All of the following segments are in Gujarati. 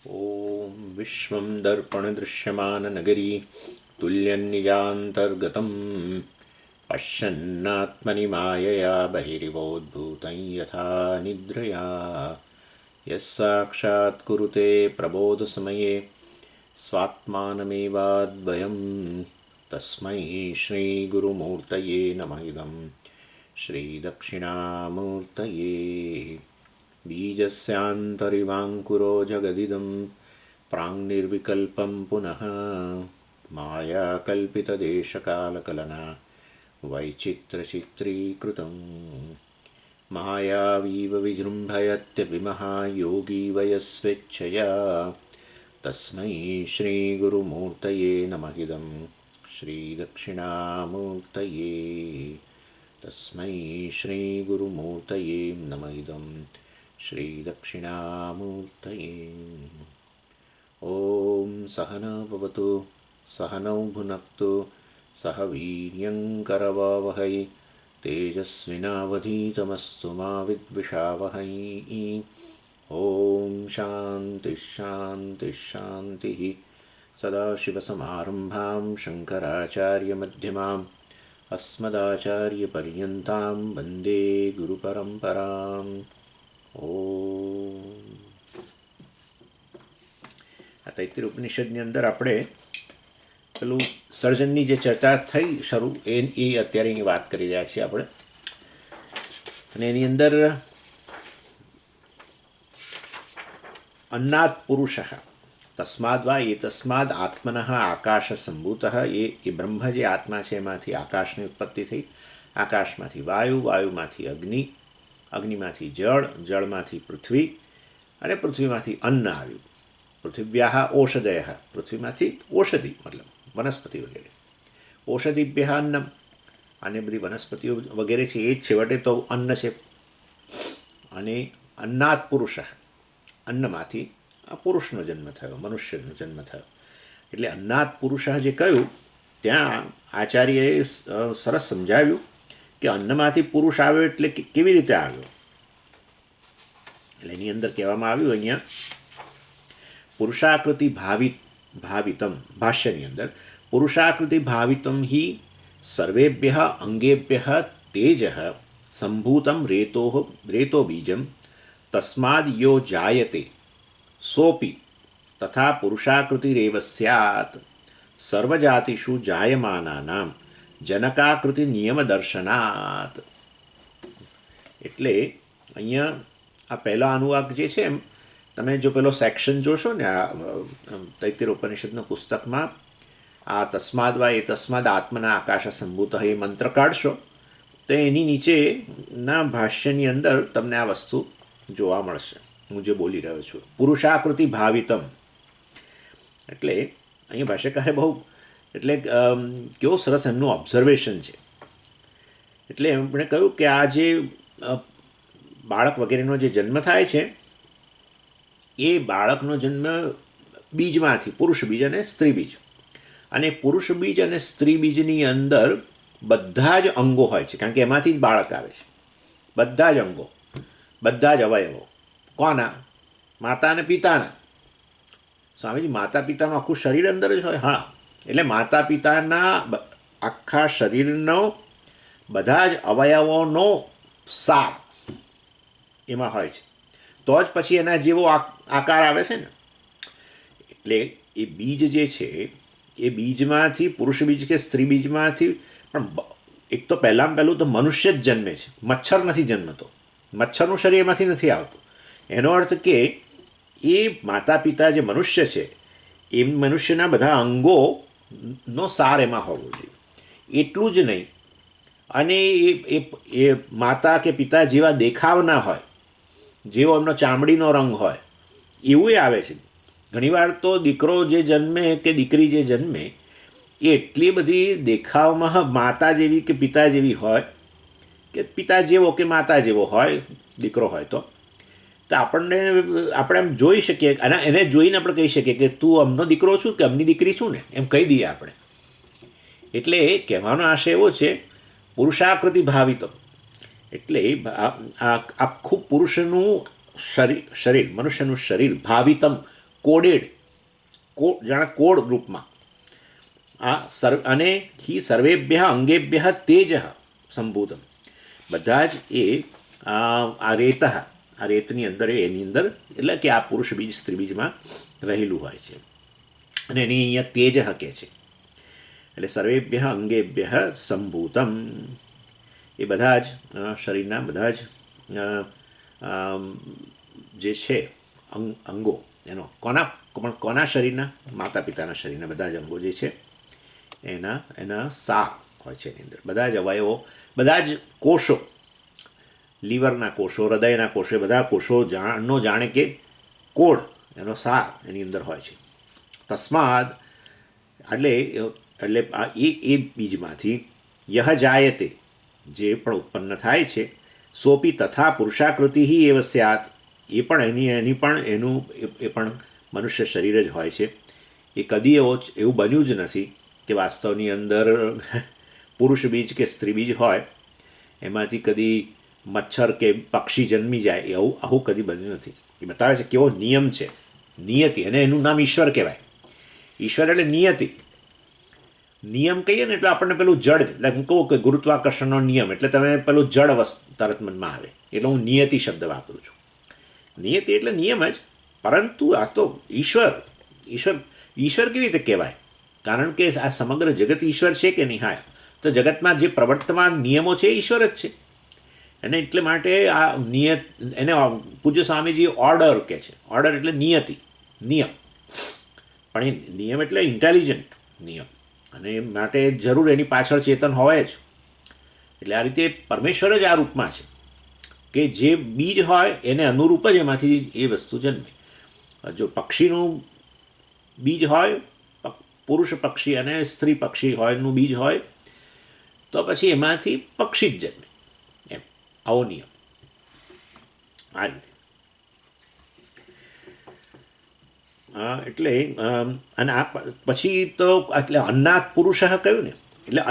ॐ विश्वं दर्पणदृश्यमाननगरी तुल्यन्निजान्तर्गतं पश्यन्नात्मनि मायया बहिरिवोद्भूतं यथा निद्रया यः साक्षात् कुरुते प्रबोधसमये स्वात्मानमेवाद्वयं तस्मै श्रीगुरुमूर्तये नमः इदं श्रीदक्षिणामूर्तये बीजस्यान्तरिवाङ्कुरो जगदिदं प्राङ्निर्विकल्पं पुनः मायाकल्पितदेशकालकलना वैचित्रचित्रीकृतं मायावीव विजृम्भयत्यभिमः योगी वयस्वेच्छया तस्मै श्रीगुरुमूर्तये नमः इदं श्रीदक्षिणामूर्तये तस्मै श्रीगुरुमूर्तये नमः इदं श्रीदक्षिणामूर्तये। ॐ सहना भवतु सहनौ भुनक्तु सह वीर्यङ्करवावहै तेजस्विनावधीतमस्तु मा विद्विषावहै। ॐ शान्तिः शान्तिः शान्तिः। सदाशिवसमारम्भां शङ्कराचार्यमध्यमाम् अस्मदाचार्यपर्यन्तां वन्दे गुरुपरम्पराम्। ઓમ. આ તૈત્તિર ઉપનિષદની અંદર આપણે પેલું સર્જનની જે ચર્ચા થઈ શરૂ એ અત્યારે એની વાત કરી રહ્યા છીએ આપણે. અને એની અંદર અન્નાદ પુરુષ તસ્માદ વા એ તસ્માદ આત્મન આકાશ સંભૂત એ બ્રહ્મ જે આત્મા છે એમાંથી આકાશની ઉત્પત્તિ થઈ, આકાશમાંથી વાયુ, વાયુમાંથી અગ્નિ, અગ્નિમાંથી જળ, જળમાંથી પૃથ્વી અને પૃથ્વીમાંથી અન્ન આવ્યું. પૃથિવ્યાહ ઔષધય, પૃથ્વીમાંથી ઔષધિ મતલબ વનસ્પતિ વગેરે. ઔષધિભ્ય અન્નમ, અને બધી વનસ્પતિઓ વગેરે છે એ જ છેવટે તો અન્ન છે. અને અન્નાદ પુરુષ, અન્નમાંથી આ પુરુષનો જન્મ થયો, મનુષ્યનો જન્મ થયો. એટલે અન્નાદ પુરુષ જે કહ્યું ત્યાં આચાર્યએ સરસ સમજાવ્યું કે અન્નમાંથી પુરુષ આવ્યો એટલે કેવી રીતે આવ્યો. એટલે એની અંદર કહેવામાં આવ્યું અહીંયા પુરુષાકૃતિ ભાવિતમ, ભાષ્યની અંદર પુરુષાકૃતિ ભાવિતમ હિ સર્વેભ્ય અંગેભ્ય તેજ સંભૂતમ રેતો બીજમ તસ્માદ યો જાયતે સોપી તથા પુરુષાકૃતિરેવ સ્યાત સર્વજાતિષુ જાયમાનાનામ જનકાકૃતિ નિયમ દર્શનાત. એટલે અહીંયા આ પહેલા અનુવાક જે છે એમ તમે જો પેલો સેક્શન જોશો ને આ તૈત્તિર ઉપનિષદના પુસ્તકમાં, આ તસ્માદ વા એ તસ્માદ આત્મના આકાશ સંભૂત એ મંત્ર કાઢશો તો એની નીચેના ભાષ્યની અંદર તમને આ વસ્તુ જોવા મળશે. હું જે બોલી રહ્યો છું પુરુષાકૃતિ ભાવિતમ, એટલે અહીંયા ભાષ્યકારે બહુ એટલે કેવો સરસ એમનું ઓબ્ઝર્વેશન છે. એટલે એમણે કહ્યું કે આ જે બાળક વગેરેનો જે જન્મ થાય છે એ બાળકનો જન્મ બીજમાંથી, પુરુષ બીજ અને સ્ત્રી બીજ, અને પુરુષ બીજ અને સ્ત્રી બીજની અંદર બધા જ અંગો હોય છે, કારણ કે એમાંથી જ બાળક આવે છે. બધા જ અંગો, બધા જ અવયવો કોના? માતા અને પિતાના. સ્વામીજી માતા પિતાનું આખું શરીર અંદર જ હોય? હા, એટલે માતા પિતાના આખા શરીરનો બધા જ અવયવોનો સાર એમાં હોય છે, તો જ પછી એના જેવો આકાર આવે છે ને. એટલે એ બીજ જે છે એ બીજમાંથી, પુરુષ બીજ કે સ્ત્રી બીજમાંથી, પણ એક તો પહેલાં પહેલું તો મનુષ્ય જ જન્મે છે, મચ્છર નથી જન્મતો, મચ્છરનું શરીર એમાંથી નથી આવતું. એનો અર્થ કે એ માતા પિતા જે મનુષ્ય છે એ મનુષ્યના બધા અંગોનો સાર એમાં હોવો જોઈએ. એટલું જ નહીં, અને એ માતા કે પિતા જેવા દેખાવના હોય, જેવો એમનો ચામડીનો રંગ હોય એવું આવે છે. ઘણીવાર તો દીકરો જે જન્મે કે દીકરી જે જન્મે એ એટલી બધી દેખાવમાં માતા જેવી કે પિતા જેવી હોય, કે પિતા જેવો કે માતા જેવો હોય દીકરો હોય તો આપણે એમ જોઈ શકીએ, અને એને જોઈને આપણે કહી શકીએ કે તું અમનો દીકરો છું કે અમની દીકરી છું ને, એમ કહી દઈએ આપણે. એટલે કહેવાનો આશય એવો છે પુરુષાકૃતિ ભાવિતમ, એટલે આખું પુરુષનું શરીર, મનુષ્યનું શરીર ભાવિતમ કોડેડ, જાણે કોડ રૂપમાં આ અને હિ સર્વેભ્ય અંગેભ્ય તેજ સંભૂતમ, બધા જ એ આ રેત, આ રેતની અંદર એની અંદર એટલે કે આ પુરુષ બીજ સ્ત્રી બીજમાં રહેલું હોય છે અને એની અહીંયા તેજ કહે છે. એટલે સર્વેભ્ય અંગેભ્ય સંભૂતમ એ બધા જ શરીરના બધા જ જે છે અંગો એનો કોના શરીરના, માતા પિતાના શરીરના બધા જ અંગો જે છે એના સા હોય છે એની અંદર, બધા જ અવયવો, બધા જ કોષો, લીવરના કોષો, હૃદયના કોષો, બધા કોષો જાણે કે કોડ એનો સાર એની અંદર હોય છે. તસ્માદ એટલે એ બીજમાંથી યહ જાયતે જે પણ ઉત્પન્ન થાય છે, સોપી તથા પુરુષાકૃતિ એવ સ્યાત, એ પણ એની પણ એનું એ પણ મનુષ્ય શરીર જ હોય છે. એ કદી એવું બન્યું જ નથી કે વાસ્તવની અંદર પુરુષ બીજ કે સ્ત્રી બીજ હોય એમાંથી કદી મચ્છર કે પક્ષી જન્મી જાય, આવું કદી બન્યું નથી. એ બતાવે છે કેવો નિયમ છે, નિયતિ, અને એનું નામ ઈશ્વર કહેવાય. ઈશ્વર એટલે નિયતિ. નિયમ કહીએ ને એટલે આપણને પેલું જડ, એટલે હું કહું કે ગુરુત્વાકર્ષણનો નિયમ એટલે તમે પેલું જડ તરત મનમાં આવે, એટલે હું નિયતિ શબ્દ વાપરું છું. નિયતિ એટલે નિયમ જ, પરંતુ આ તો ઈશ્વર કેવી રીતે કહેવાય? કારણ કે આ સમગ્ર જગત ઈશ્વર છે કે નહીં? હા, તો જગતમાં જે પ્રવર્તમાન નિયમો છે એ ઈશ્વર જ છે. અને એટલે માટે આ એને પૂજ્ય સ્વામીજી ઓર્ડર કહે છે. ઓર્ડર એટલે નિયતિ, નિયમ. પણ એ નિયમ એટલે ઇન્ટેલિજન્ટ નિયમ, અને એ માટે જરૂર એની પાછળ ચેતન હોય જ. એટલે આ રીતે પરમેશ્વર જ આ રૂપમાં છે કે જે બીજ હોય એને અનુરૂપ જ એમાંથી એ વસ્તુ જન્મે. જો પક્ષીનું બીજ હોય, પુરુષ પક્ષી અને સ્ત્રી પક્ષી હોય એનું બીજ હોય તો પછી એમાંથી પક્ષી જ જન્મે. એમ આવો નિયમ આ રીતે. એટલે અને આ પછી તો એટલે અન્નાત પુરુષ કહ્યું ને, એટલે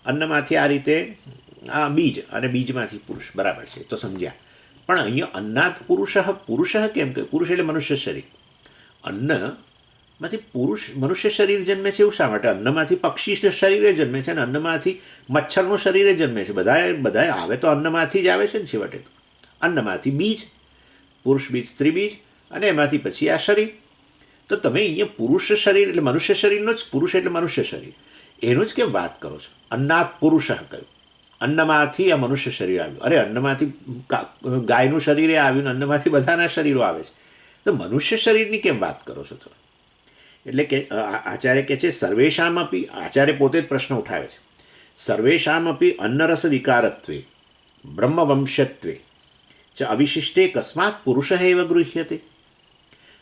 અન્નમાંથી આ રીતે આ બીજ અને બીજમાંથી પુરુષ, બરાબર છે, તો સમજ્યા. પણ અહીંયા અન્નાત પુરુષ કેમ કે પુરુષ એટલે મનુષ્ય શરીર, અન્નમાંથી મનુષ્ય શરીર જન્મે છે એવું શા માટે? અન્નમાંથી પક્ષી શરીરે જન્મે છે, અને અન્નમાંથી મચ્છરનું શરીરે જન્મે છે. બધાએ આવે તો અન્નમાંથી જ આવે છે ને છેવટે. અન્નમાંથી બીજ, પુરુષ બીજ, સ્ત્રી બીજ, અને એમાંથી પછી આ શરીર. તો તમે અહીંયા પુરુષ શરીર એટલે મનુષ્ય શરીરનો જ, પુરુષ એટલે મનુષ્ય શરીર એનું જ કેમ વાત કરો છો? અન્નાત પુરુષ કહ્યું, અન્નમાંથી આ મનુષ્ય શરીર આવ્યું. અરે અન્નમાંથી ગાયનું શરીરે આવ્યું, અન્નમાંથી બધાના શરીરો આવે છે, તો મનુષ્ય શરીરની કેમ વાત કરો છો તમે? એટલે કે આચાર્ય કહે છે સર્વેશામ અપી, આચાર્ય પોતે જ પ્રશ્ન ઉઠાવે છે, સર્વેશામ અપી અન્નરસ વિકારત્વે બ્રહ્મવંશત્વે ચ અવિશિષ્ટે કસ્માત પુરુષ એવ ગૃહ્યતે.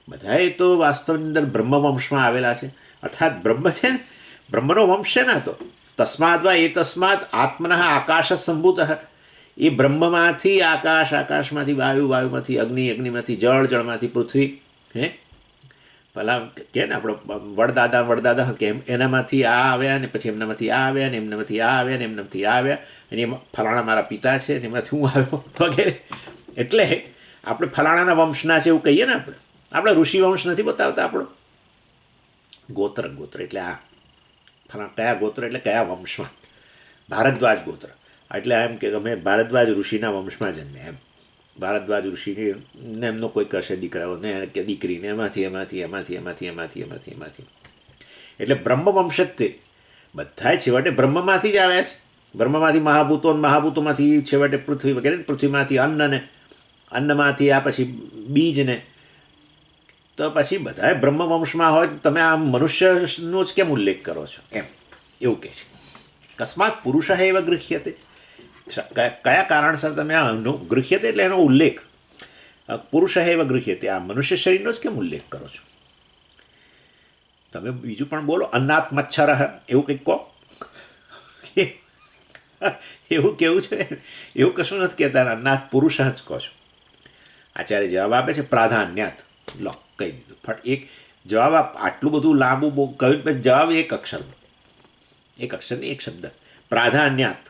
બધાએ તો વાસ્તવની અંદર બ્રહ્મવંશમાં આવેલા છે, અર્થાત બ્રહ્મ છે ને, બ્રહ્મનો વંશ છે ને. તો તસ્માદ વા એ તસ્માદ આત્મન આકાશ સંભૂત, એ બ્રહ્મમાંથી આકાશ, આકાશમાંથી વાયુ, વાયુમાંથી અગ્નિ, અગ્નિમાંથી જળ, જળમાંથી પૃથ્વી. પેલા કે ને આપણો વડદાદા કેમ એનામાંથી આ આવ્યા ને પછી એમનામાંથી આ આવ્યા ને એમનામાંથી આ આવ્યા ને એમનામાંથી આ આવ્યા, અને એમાં ફલાણા મારા પિતા છે ને એમાંથી હું આવ્યો વગેરે. એટલે આપણે ફલાણાના વંશના છે એવું કહીએ ને. આપણે ઋષિ વંશ નથી બતાવતા, આપણો ગોત્ર એટલે આ કયા ગોત્ર એટલે કયા વંશમાં, ભારદ્વાજ ગોત્ર એટલે એમ કે અમે ભારદ્વાજ ઋષિના વંશમાં જન્મે એમ. ભારદ્વાજ ઋષિને એમનો કોઈ કશે દીકરાઓને કે દીકરીને એમાંથી એટલે બ્રહ્મવંશત્વે બધા છેવટે બ્રહ્મમાંથી જ આવ્યા છે. બ્રહ્મમાંથી મહાભૂતોમાંથી છેવટે પૃથ્વી વગેરે, પૃથ્વીમાંથી અન્નને, અન્નમાંથી આ પછી બીજને. તો પછી બધાએ બ્રહ્મવંશમાં હોય, તમે આ મનુષ્યનો જ કેમ ઉલ્લેખ કરો છો? એમ એવું કહે છે. કસ્માત પુરુષ એવ ગૃહ્યતે, કયા કારણસર તમે આ ગૃહ્યતે એટલે એનો ઉલ્લેખ, પુરુષ એવ ગૃહ્યતે, આ મનુષ્ય શરીરનો જ કેમ ઉલ્લેખ કરો છો? તમે બીજું પણ બોલો, અન્નાત મચ્છર એવું કંઈક કહો. એવું કેવું છે? એવું કશું નથી કહેતા, અન્નાત પુરુષ જ કહો છો. આચાર્ય જવાબ આપે છે પ્રાધાન્યાત. લો કહી દીધું ફટ, એક જવાબ આટલું બધું લાંબુ કહ્યું પછી જવાબ એક અક્ષરનો, એક અક્ષરને એક શબ્દ, પ્રાધાન્યાત.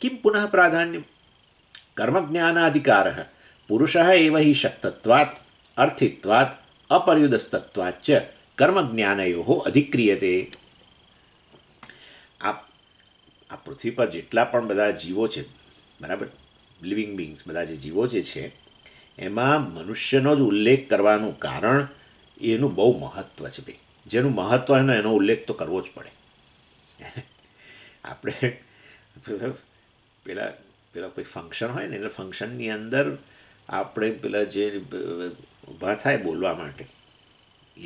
કિમ પુનઃ પ્રાધાન્યમ? કર્મજ્ઞાનાધિકાર પુરુષ એવ હિ શક્તત્વાત અર્થિત્વાત અપર્યુદસ્તત્વાચ્ચ કર્મજ્ઞાનયો અધિક્રિયતે. આ આ પૃથ્વી પર જેટલા પણ બધા જીવો છે, બરાબર, લિવિંગ બિંગ્સ, બધા જે જીવો જે છે એમાં મનુષ્યનો જ ઉલ્લેખ કરવાનું કારણ એનું બહુ મહત્ત્વ છે ભાઈ. જેનું મહત્ત્વ એનો એનો ઉલ્લેખ તો કરવો જ પડે. આપણે પેલા પેલા કોઈ ફંક્શન હોય ને, એટલે ફંક્શનની અંદર આપણે પેલા જે ઊભા થાય બોલવા માટે,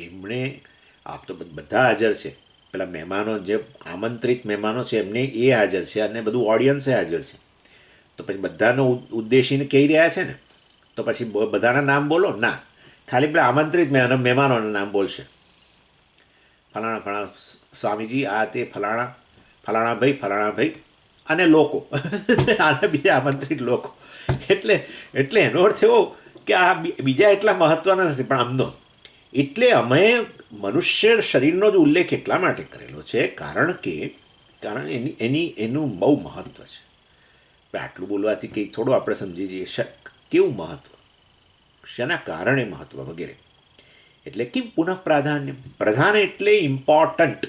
એમણે આપ તો બધા હાજર છે, પેલા મહેમાનો જે આમંત્રિત મહેમાનો છે એમને એ હાજર છે, અને બધું ઓડિયન્સે હાજર છે. તો પછી બધાનો ઉદ્દેશીને કહી રહ્યા છે ને, તો પછી બધાના નામ બોલો ના, ખાલી પેલા આમંત્રિત મહેમાનોના નામ બોલશે. ફલાણા ફલાણા સ્વામીજી, આ તે ફલાણા ફલાણા ભાઈ અને લોકો આને બીજા આમંત્રિત લોકો. એટલે એનો અર્થ એવો કે આ બીજા એટલા મહત્ત્વના નથી, પણ આમનો એટલે અમે મનુષ્ય શરીરનો જ ઉલ્લેખ એટલા માટે કરેલો છે કારણ એનું બહુ મહત્ત્વ છે. આટલું બોલવાથી કંઈક થોડું આપણે સમજી જઈએ કેવું મહત્ત્વ, શેના કારણે મહત્ત્વ વગેરે. એટલે કેમ પુનઃ પ્રાધાન્ય, પ્રધાન એટલે ઇમ્પોર્ટન્ટ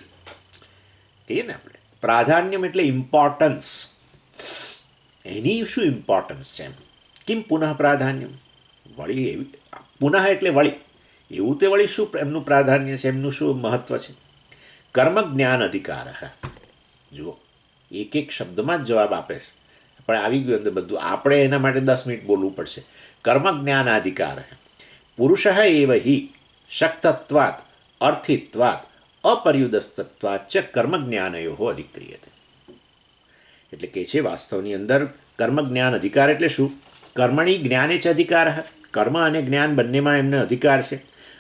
કહીએ ને આપણે, પ્રાધાન્યમ એટલે ઇમ્પોર્ટન્સ. એની શું ઇમ્પોર્ટન્સ છે એમ, કેમ પુનઃ પ્રાધાન્યમ, વળી એવી પુનઃ એટલે વળી, એવું તે વળી શું એમનું પ્રાધાન્ય છે, એમનું શું મહત્ત્વ છે. કર્મ જ્ઞાન અધિકાર. જુઓ, એક એક શબ્દમાં જ જવાબ આપે છે, પણ આવી ગયું અંદર બધું. આપણે એના માટે 10 મિનિટ બોલવું પડશે. કર્મ જ્ઞાનાધિકાર પુરુષ એવ હિ શક્તત્વાત અર્થિત્વાત અપર્યુદસ્તત્વાત ચ કર્મ જ્ઞાનયો અધિક્રિયતે. એટલે કે છે વાસ્તવની અંદર કર્મ જ્ઞાન અધિકાર એટલે શું? કર્મણી જ્ઞાને જ અધિકાર. કર્મ અને જ્ઞાન બંનેમાં એમને અધિકાર છે,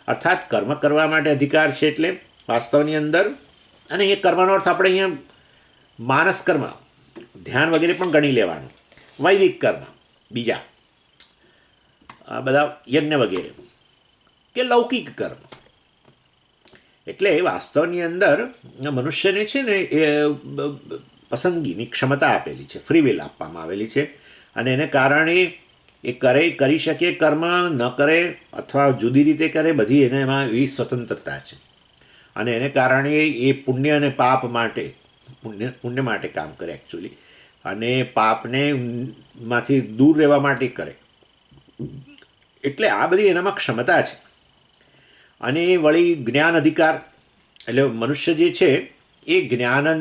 અર્થાત કર્મ કરવા માટે અધિકાર છે. એટલે વાસ્તવની અંદર, અને એ કર્મનો અર્થ આપણે અહીંયા માનસ કર્મ, ધ્યાન વગેરે પણ ગણી લેવાનું, વૈદિક કર્મ, બીજા બધા યજ્ઞ વગેરે, કે લૌકિક કર્મ. એટલે વાસ્તવની અંદર મનુષ્યને છે ને એ પસંદગીની ક્ષમતા આપેલી છે, ફ્રી વિલ આપવામાં આવેલી છે, અને એને કારણે એ કરી શકે કર્મ, ન કરે અથવા જુદી રીતે કરે, બધી એને એમાં એવી સ્વતંત્રતા છે. અને એને કારણે એ પુણ્ય અને પાપ માટે, પુણ્ય માટે કામ કરે એકચ્યુઅલી, અને પાપને માંથી દૂર રહેવા માટે કરે. એટલે આ બધી એનામાં ક્ષમતા છે. અને વળી જ્ઞાન અધિકાર એટલે મનુષ્ય જે છે એ જ્ઞાન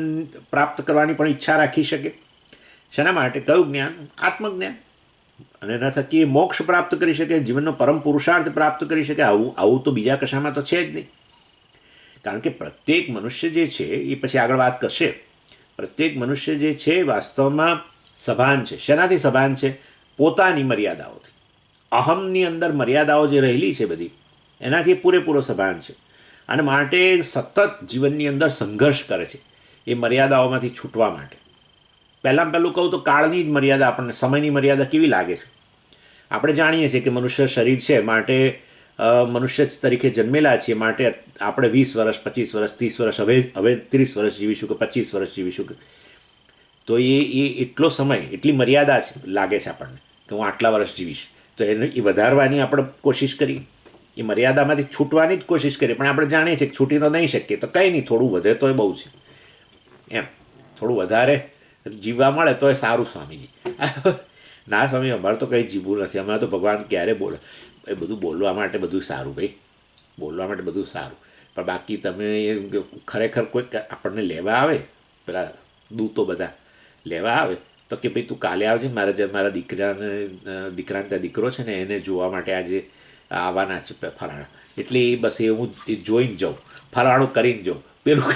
પ્રાપ્ત કરવાની પણ ઈચ્છા રાખી શકે. શેના માટે? કયું જ્ઞાન? આત્મજ્ઞાન. અને એના થકી એ મોક્ષ પ્રાપ્ત કરી શકે, જીવનનો પરમ પુરુષાર્થ પ્રાપ્ત કરી શકે. આવું તો બીજા કશામાં તો છે જ નહીં. કારણ કે પ્રત્યેક મનુષ્ય જે છે એ પછી આગળ વાત કરશે, પ્રત્યેક મનુષ્ય જે છે વાસ્તવમાં સભાન છે. શેનાથી સભાન છે? પોતાની મર્યાદાઓથી. અહમની અંદર મર્યાદાઓ જે રહેલી છે બધી, એનાથી પૂરેપૂરો સભાન છે. અને માટે સતત જીવનની અંદર સંઘર્ષ કરે છે એ મર્યાદાઓમાંથી છૂટવા માટે. પહેલાં પહેલું કહું તો કાળની જ મર્યાદા, આપણને સમયની મર્યાદા કેવી લાગે છે? આપણે જાણીએ છીએ કે મનુષ્ય શરીર છે, માટે મનુષ્ય તરીકે જન્મેલા છીએ, માટે આપણે 20 વર્ષ, 25 વર્ષ, 30 વર્ષ, હવે 30 વર્ષ જીવીશું કે 25 વર્ષ જીવીશું. તો એ એટલો સમય, એટલી મર્યાદા છે, લાગે છે આપણને કે હું આટલા વર્ષ જીવીશ. તો એને એ વધારવાની આપણે કોશિશ કરી, એ મર્યાદામાંથી છૂટવાની જ કોશિશ કરીએ, પણ આપણે જાણીએ છીએ કે છૂટી તો નહીં શકીએ. તો કંઈ નહીં, થોડું વધે તો એ બહુ છે એમ, થોડું વધારે જીવવા મળે તો એ સારું. સ્વામીજી ના સ્વામી, અમારે તો કંઈ જીવવું નથી, અમારે તો ભગવાન ક્યારે બોલે. એ બધું બોલવા માટે બધું સારું ભાઈ, બોલવા માટે બધું સારું, પણ બાકી તમે ખરેખર કોઈ આપણને લેવા આવે, પેલા દૂતો બધા લેવા આવે તો કે ભાઈ તું કાલે આવજે, મારા દીકરાને ત્યાં દીકરો છે ને એને જોવા માટે આજે આવવાના છે ફલાણા. એટલે એ બસ એ હું જોઈને જાઉં, ફલાણું કરીને જાઉં, પેલું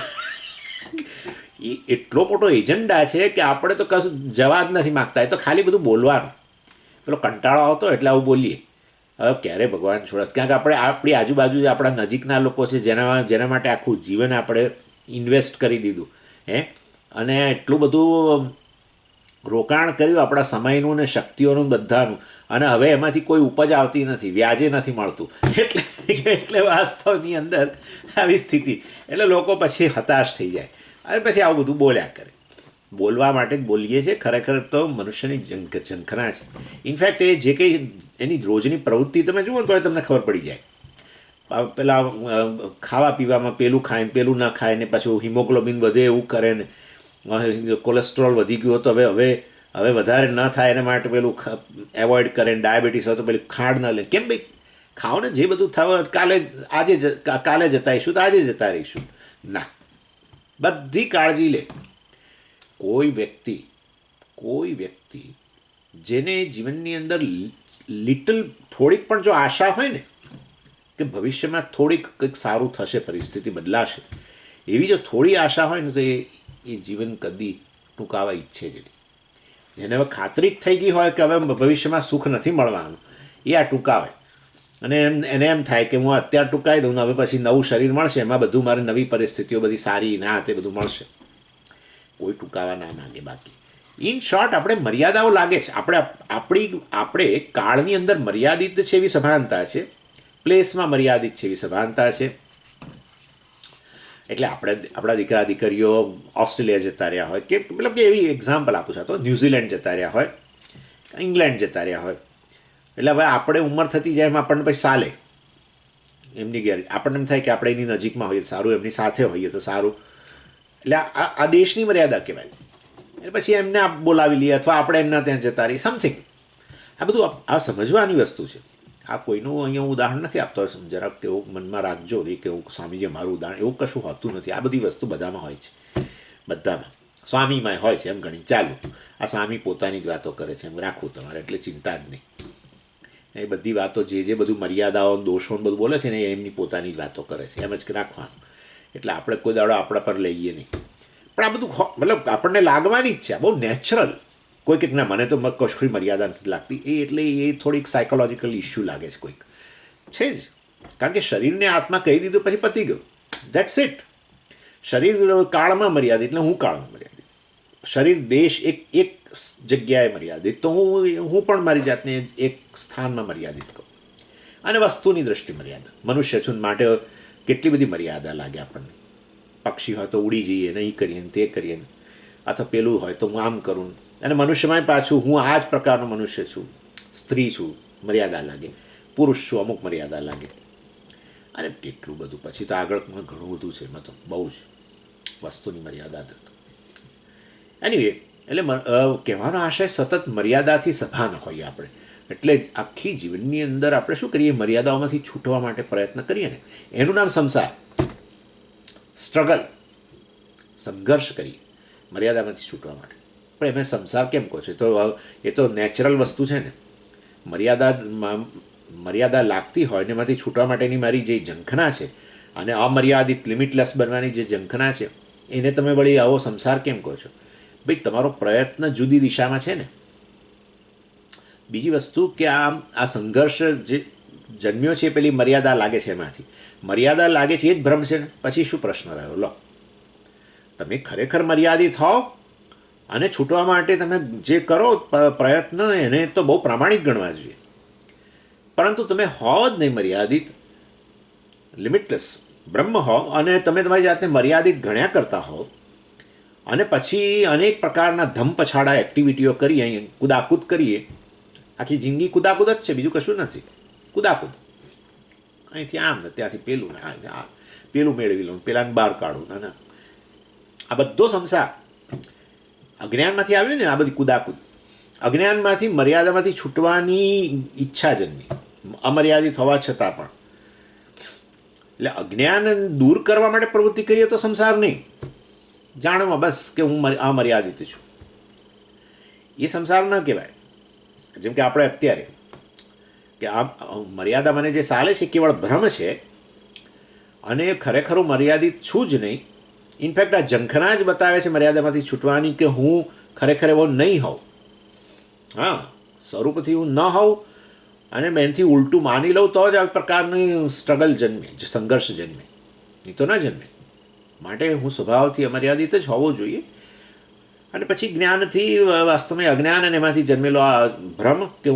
એ એટલો મોટો એજન્ડા છે કે આપણે તો કશું જવા જ નથી માગતા. એ તો ખાલી બધું બોલવાનું, પેલો કંટાળો આવતો એટલે આવું બોલીએ. હવે ક્યારે ભગવાન છોડે? કારણ કે આપણે આપણી આજુબાજુ આપણા નજીકના લોકો છે જેના માટે આખું જીવન આપણે ઇન્વેસ્ટ કરી દીધું અને એટલું બધું રોકાણ કર્યું આપણા સમયનું ને શક્તિઓનું બધાનું, અને હવે એમાંથી કોઈ ઉપજ આવતી નથી, વ્યાજે નથી મળતું. એટલે વાસ્તવની અંદર આવી સ્થિતિ, એટલે લોકો પછી હતાશ થઈ જાય અને પછી આવું બધું બોલ્યા કરે. બોલવા માટે જ બોલીએ છીએ, ખરેખર તો મનુષ્યની ઝંખના છે. ઇનફેક્ટ એ જે કંઈ એની રોજની પ્રવૃત્તિ તમે જુઓ તો તમને ખબર પડી જાય. પેલા ખાવા પીવામાં પેલું ખાય ને પેલું ના ખાય ને પાછું હિમોગ્લોબિન વધે એવું કરે ને કોલેસ્ટ્રોલ વધી ગયો તો હવે વધારે ન થાય એના માટે પેલું એવોઇડ કરે ને ડાયાબિટીસ હોય તો પેલું ખાંડ ન લે. કેમ ભાઈ, ખાઓ ને, જે બધું થાવ કાલે જતા રહીશું તો આજે જતા રહીશું. ના, બધી કાળજી લે. કોઈ વ્યક્તિ જેને જીવનની અંદર થોડીક પણ જો આશા હોય ને કે ભવિષ્યમાં થોડીક કંઈક સારું થશે, પરિસ્થિતિ બદલાશે, એવી જો થોડી આશા હોય ને તો એ જીવન કદી ટૂંકાવા ઈચ્છે જ નહીં. જેને હવે ખાતરી જ થઈ ગઈ હોય કે હવે ભવિષ્યમાં સુખ નથી મળવાનું, એ આ ટૂંકાવે. અને એને એમ થાય કે હું અત્યારે ટૂંકાવી દઉં ને હવે પછી નવું શરીર મળશે, એમાં બધું મારે નવી પરિસ્થિતિઓ બધી સારી ના તે બધું મળશે. કોઈ ટૂંકાવા ના માગે. બાકી ઇન શોર્ટ આપણે મર્યાદાઓ લાગે છે. આપણે કાળની અંદર મર્યાદિત છે એવી સભાનતા છે, પ્લેસમાં મર્યાદિત છે એવી સભાનતા છે. એટલે આપણા દીકરા દીકરીઓ ઓસ્ટ્રેલિયા જતા રહ્યા હોય કે મતલબ કે એવી એક્ઝામ્પલ આપું છું, તો ન્યૂઝીલેન્ડ જતા રહ્યા હોય, ઇંગ્લેન્ડ જતા રહ્યા હોય, એટલે હવે આપણે ઉંમર થતી જાય એમ આપણને પછી ચાલે એમની ઘેર. આપણને એમ થાય કે આપણે એની નજીકમાં હોઈએ સારું, એમની સાથે હોઈએ તો સારું. એટલે આ દેશની મર્યાદા કહેવાય. એટલે પછી એમને બોલાવી લઈએ અથવા આપણે એમના ત્યાં જતા રહીએ, સમથિંગ. આ બધું આ સમજવાની વસ્તુ છે. આ કોઈનું અહીંયા હું ઉદાહરણ નથી આપતો, જરાક કેવું મનમાં રાખજો કે હું સ્વામીજી મારું ઉદાહરણ, એવું કશું હોતું નથી. આ બધી વસ્તુ બધામાં હોય છે, બધામાં. સ્વામીમાં હોય છે એમ ગણી ચાલુ. આ સ્વામી પોતાની જ વાતો કરે છે એમ રાખવું તમારે, એટલે ચિંતા જ નહીં. એ બધી વાતો જે બધું મર્યાદાઓ દોષો બધું બોલે છે ને, એ એમની પોતાની જ વાતો કરે છે, એમ જ રાખવાનું. એટલે આપણે કોઈ દાડો આપણા પર લઈએ નહીં. પણ આ બધું મતલબ આપણને લાગવાની જ છે, બહુ નેચરલ. કોઈ કંઈક ના, મને તો કશું મર્યાદા નથી લાગતી, એટલે એ થોડીક સાયકોલોજીકલ ઇસ્યુ લાગે છે કોઈક છે જ. કારણ કે શરીરને આત્મા કહી દીધું પછી પતી ગયું, દેટ્સ ઇટ. શરીર કાળમાં મર્યાદિત એટલે હું કાળમાં મર્યાદિત, શરીર દેશ એક જગ્યાએ મર્યાદિત, તો હું પણ મારી જાતને એક સ્થાનમાં મર્યાદિત કહું. અને વસ્તુની દૃષ્ટિ મર્યાદા, મનુષ્ય છું માટે કેટલી બધી મર્યાદા લાગે આપણને. પક્ષી હોય તો ઉડી જઈએ, નહીં કરીએ ને તે કરીએ ને, અથવા પેલું હોય તો હું આમ કરું. અને મનુષ્યમાં પાછું હું આ જ પ્રકારનો મનુષ્ય છું, સ્ત્રી છું, મર્યાદા લાગે, પુરુષ છું, અમુક મર્યાદા લાગે. અને કેટલું બધું પછી તો આગળ ઘણું બધું છે, એમાં તો બહુ જ વસ્તુની મર્યાદા. એનીવે, એટલે કહેવાનો આશય સતત મર્યાદાથી સભાન હોઈએ આપણે. એટલે જ આખી જીવનની અંદર આપણે શું કરીએ, મર્યાદાઓમાંથી છૂટવા માટે પ્રયત્ન કરીએ ને, એનું નામ સંસાર. સ્ટ્રગલ, સંઘર્ષ કરીએ મર્યાદામાંથી છૂટવા માટે. પણ એમાં સંસાર કેમ કહો છો? એ તો નેચરલ વસ્તુ છે ને. મર્યાદા લાગતી હોય ને એમાંથી છૂટવા માટેની મારી જે ઝંખના છે, અને અમર્યાદિત લિમિટલેસ બનવાની જે ઝંખના છે, એને તમે વળી આવો સંસાર કેમ કહો છો? ભાઈ, તમારો પ્રયત્ન જુદી દિશામાં છે ને. બીજી વસ્તુ કે આ સંઘર્ષ જે જન્મ્યો છે પેલી મર્યાદા લાગે છે એમાંથી. મર્યાદા લાગે છે એ જ ભ્રમ છે ને. પછી શું પ્રશ્ન રહ્યો? લો, તમે ખરેખર મર્યાદિત હોવ અને છૂટવા માટે તમે જે કરો પ્રયત્ન, એને તો બહુ પ્રામાણિક ગણવા જોઈએ. પરંતુ તમે હો જ નહીં મર્યાદિત, લિમિટલેસ બ્રહ્મ હો, અને તમે તમારી જાતને મર્યાદિત ગણ્યા કરતા હો, અને પછી અનેક પ્રકારના ધમપછાડા એક્ટિવિટીઓ કરીએ, અહીં કુદાકૂદ કરીએ. આખી જિંદગી કુદાકૂદ જ છે, બીજું કશું નથી. કુદાકૂદ, અહીંથી આમ ને ત્યાંથી પેલું ને પેલું મેળવી લઉં, પેલાને બહાર કાઢું. ના, આ બધો સંસાર અજ્ઞાનમાંથી આવ્યું ને. આ બધી કુદાકૂદ અજ્ઞાનમાંથી, મર્યાદામાંથી છૂટવાની ઈચ્છા જન્મી, અમર્યાદિત હોવા છતાં પણ. એટલે અજ્ઞાન દૂર કરવા માટે પ્રવૃત્તિ કરીએ તો સંસાર નહીં. જાણવા બસ કે હું અમર્યાદિત છું, એ સંસાર ન કહેવાય. જેમ કે આપણે અત્યારે કે આ મર્યાદા મને જે ચાલે છે કેવળ ભ્રમ છે, અને ખરેખર હું મર્યાદિત છું જ નહીં. ઇનફેક્ટ આ ઝંખના જ બતાવે છે મર્યાદામાંથી છૂટવાની, કે હું ખરેખર એવો નહીં હોઉં. હા, સ્વરૂપથી હું ન હોઉં અને બેનથી ઉલટું માની લઉં તો જ આ પ્રકારની સ્ટ્રગલ જન્મે, સંઘર્ષ જન્મે, નહીં તો ન જન્મે. માટે હું સ્વભાવથી અમર્યાદિત જ હોવો જોઈએ. અને પછી જ્ઞાનથી વાસ્તવમાં અજ્ઞાન અને એમાંથી જન્મેલો આ ભ્રમ કે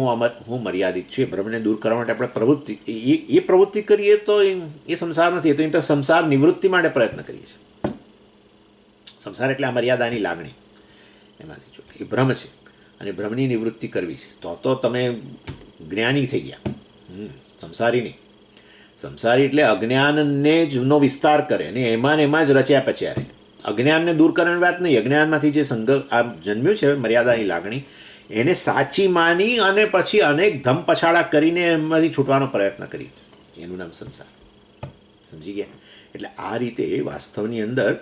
હું મર્યાદિત છું, એ ભ્રમને દૂર કરવા માટે આપણે પ્રવૃત્તિ એ પ્રવૃત્તિ કરીએ તો એ સંસાર નથી. એ તો સંસાર નિવૃત્તિ માટે પ્રયત્ન કરીએ છીએ. સંસાર એટલે આ મર્યાદાની લાગણી, એમાંથી છૂટે, એ ભ્રમ છે, અને ભ્રમની નિવૃત્તિ કરવી છે. તો તમે જ્ઞાની થઈ ગયા, સંસારી નહીં. સંસારી એટલે અજ્ઞાનને જ નો વિસ્તાર કરે અને એમાં ને એમાં જ રચ્યા પચ્યા રહે. અજ્ઞાનને દૂર કરવાની વાત નહીં, અજ્ઞાનમાંથી જે આ જન્મ્યું છે મર્યાદાની લાગણી, એને સાચી માની અને પછી અનેક ધમ પછાડા કરીને એમાંથી છૂટવાનો પ્રયત્ન કરી, એનું નામ સંસાર. સમજી ગયા? એટલે આ રીતે વાસ્તવની અંદર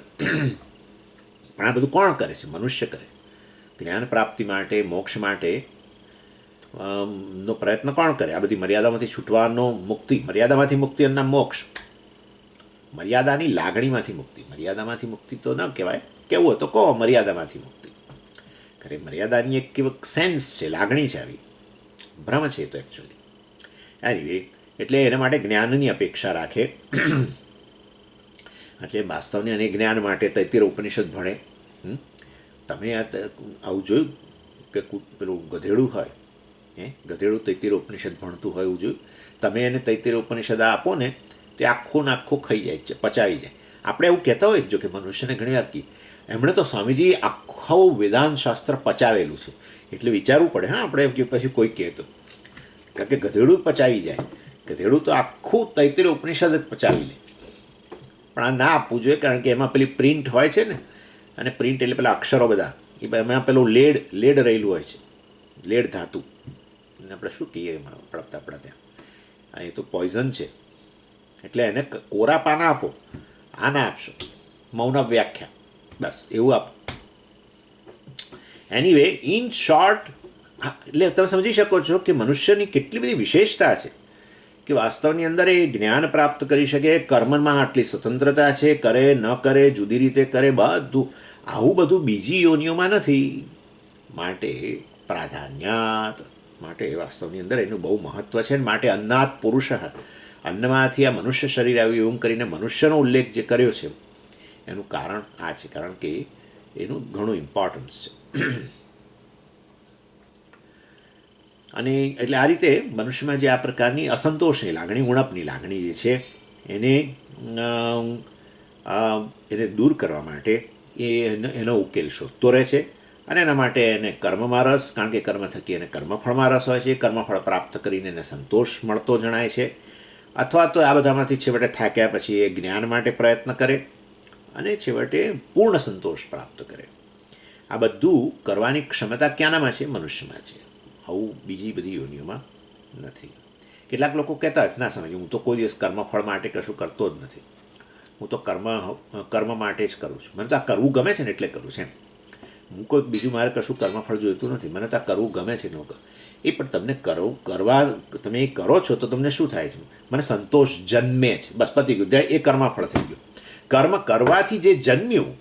પણ આ બધું કોણ કરે છે? મનુષ્ય કરે. જ્ઞાન પ્રાપ્તિ માટે, મોક્ષ માટે નો પ્રયત્ન કોણ કરે? આ બધી મર્યાદામાંથી છૂટવાનો, મુક્તિ, મર્યાદામાંથી મુક્તિ એનું નામ મોક્ષ. મર્યાદાની લાગણીમાંથી મુક્તિ. મર્યાદામાંથી મુક્તિ તો ન કહેવાય, કેવું હોય તો કહો મર્યાદામાંથી મુક્તિ. ખરે મર્યાદાની એક કેવક સેન્સ છે, લાગણી છે, આવી ભ્રમ છે તો એકચ્યુઅલી. એનીવે, એટલે એના માટે જ્ઞાનની અપેક્ષા રાખે. એટલે વાસ્તવની અને જ્ઞાન માટે તૈત્તિર ઉપનિષદ ભણે. તમે આવું જોયું કે પેલું ગધેડું હોય, ગધેડું તૈત્તિર ઉપનિષદ ભણતું હોય એવું જોયું? તમે એને તૈત્તિર ઉપનિષદ આપો ને તે આખું ને આખું ખાઈ જાય છે, પચાવી જાય. આપણે એવું કહેતા હોય જો કે મનુષ્યને ઘણી વાર કી એમણે તો સ્વામીજી આખું વેદાંત શાસ્ત્ર પચાવેલું છે, એટલે વિચારવું પડે. હા, આપણે કે પછી કોઈ કહેતો, કારણ કે ગધેડું પચાવી જાય. ગધેડું તો આખું તૈત્તિર ઉપનિષદ જ પચાવી લે. પણ આ ના આપવું જોઈએ, કારણ કે એમાં પેલી પ્રિન્ટ હોય છે ને, અને પ્રિન્ટ એટલે પેલા અક્ષરો બધા, એ એમાં પેલું લેડ રહેલું હોય છે, લેડ ધાતુ. એને આપણે શું કહીએ એમાં આપણા ત્યાં, એ તો પોઈઝન છે. એટલે એને કોરા પાના આપો, આ ના આપશો, મૌન વ્યાખ્યા, બસ એવું આપો. એનીવે, ઇન શોર્ટ, એટલે તમે સમજી શકો છો કે મનુષ્યની કેટલી બધી વિશેષતા છે કે વાસ્તવની અંદર એ જ્ઞાન પ્રાપ્ત કરી શકે, કર્મમાં આટલી સ્વતંત્રતા છે, કરે ન કરે, જુદી રીતે કરે, બધું આવું બધું બીજી યોનિઓમાં નથી. માટે પ્રાધાન્યાત, માટે વાસ્તવની અંદર એનું બહુ મહત્ત્વ છે. માટે અન્નાત પુરુષ, અન્નમાંથી આ મનુષ્ય શરીર આવ્યું એવું કરીને મનુષ્યનો ઉલ્લેખ જે કર્યો છે એનું કારણ આ છે, કારણ કે એનું ઘણું ઇમ્પોર્ટન્સ છે. અને એટલે આ રીતે મનુષ્યમાં જે આ પ્રકારની અસંતોષની લાગણી, ઉણપની લાગણી જે છે એને દૂર કરવા માટે એનો ઉકેલ શોધતો રહે છે. અને એના માટે એને કર્મમાં રસ, કારણ કે કર્મ થકી એને કર્મફળમાં રસ હોય છે. કર્મફળ પ્રાપ્ત કરીને એને સંતોષ મળતો જણાય છે. અથવા તો આ બધામાંથી છેવટે થાક્યા પછી એ જ્ઞાન માટે પ્રયત્ન કરે અને છેવટે પૂર્ણ સંતોષ પ્રાપ્ત કરે. આ બધું કરવાની ક્ષમતા ક્યાંનામાં છે? મનુષ્યમાં છે. આવું બીજી બધી યોનિઓમાં નથી. કેટલાક લોકો કહેતા જ ના સમજે, હું તો કોઈ દિવસ કર્મફળ માટે કશું કરતો જ નથી, હું તો કર્મ માટે જ કરું છું, મને તો આ કરવું ગમે છે ને એટલે કરું છું એમ. હું કોઈક બીજું મારે કશું કર્મફળ જોઈતું નથી, મને તો આ કરવું ગમે છે. ન એ પણ તમને તમે એ કરો છો તો તમને શું થાય છે? મને સંતોષ જન્મે છે, બસ પતી ગયું, ત્યારે એ કર્મફળ થઈ ગયું. કર્મ કરવાથી જે જન્મ્યું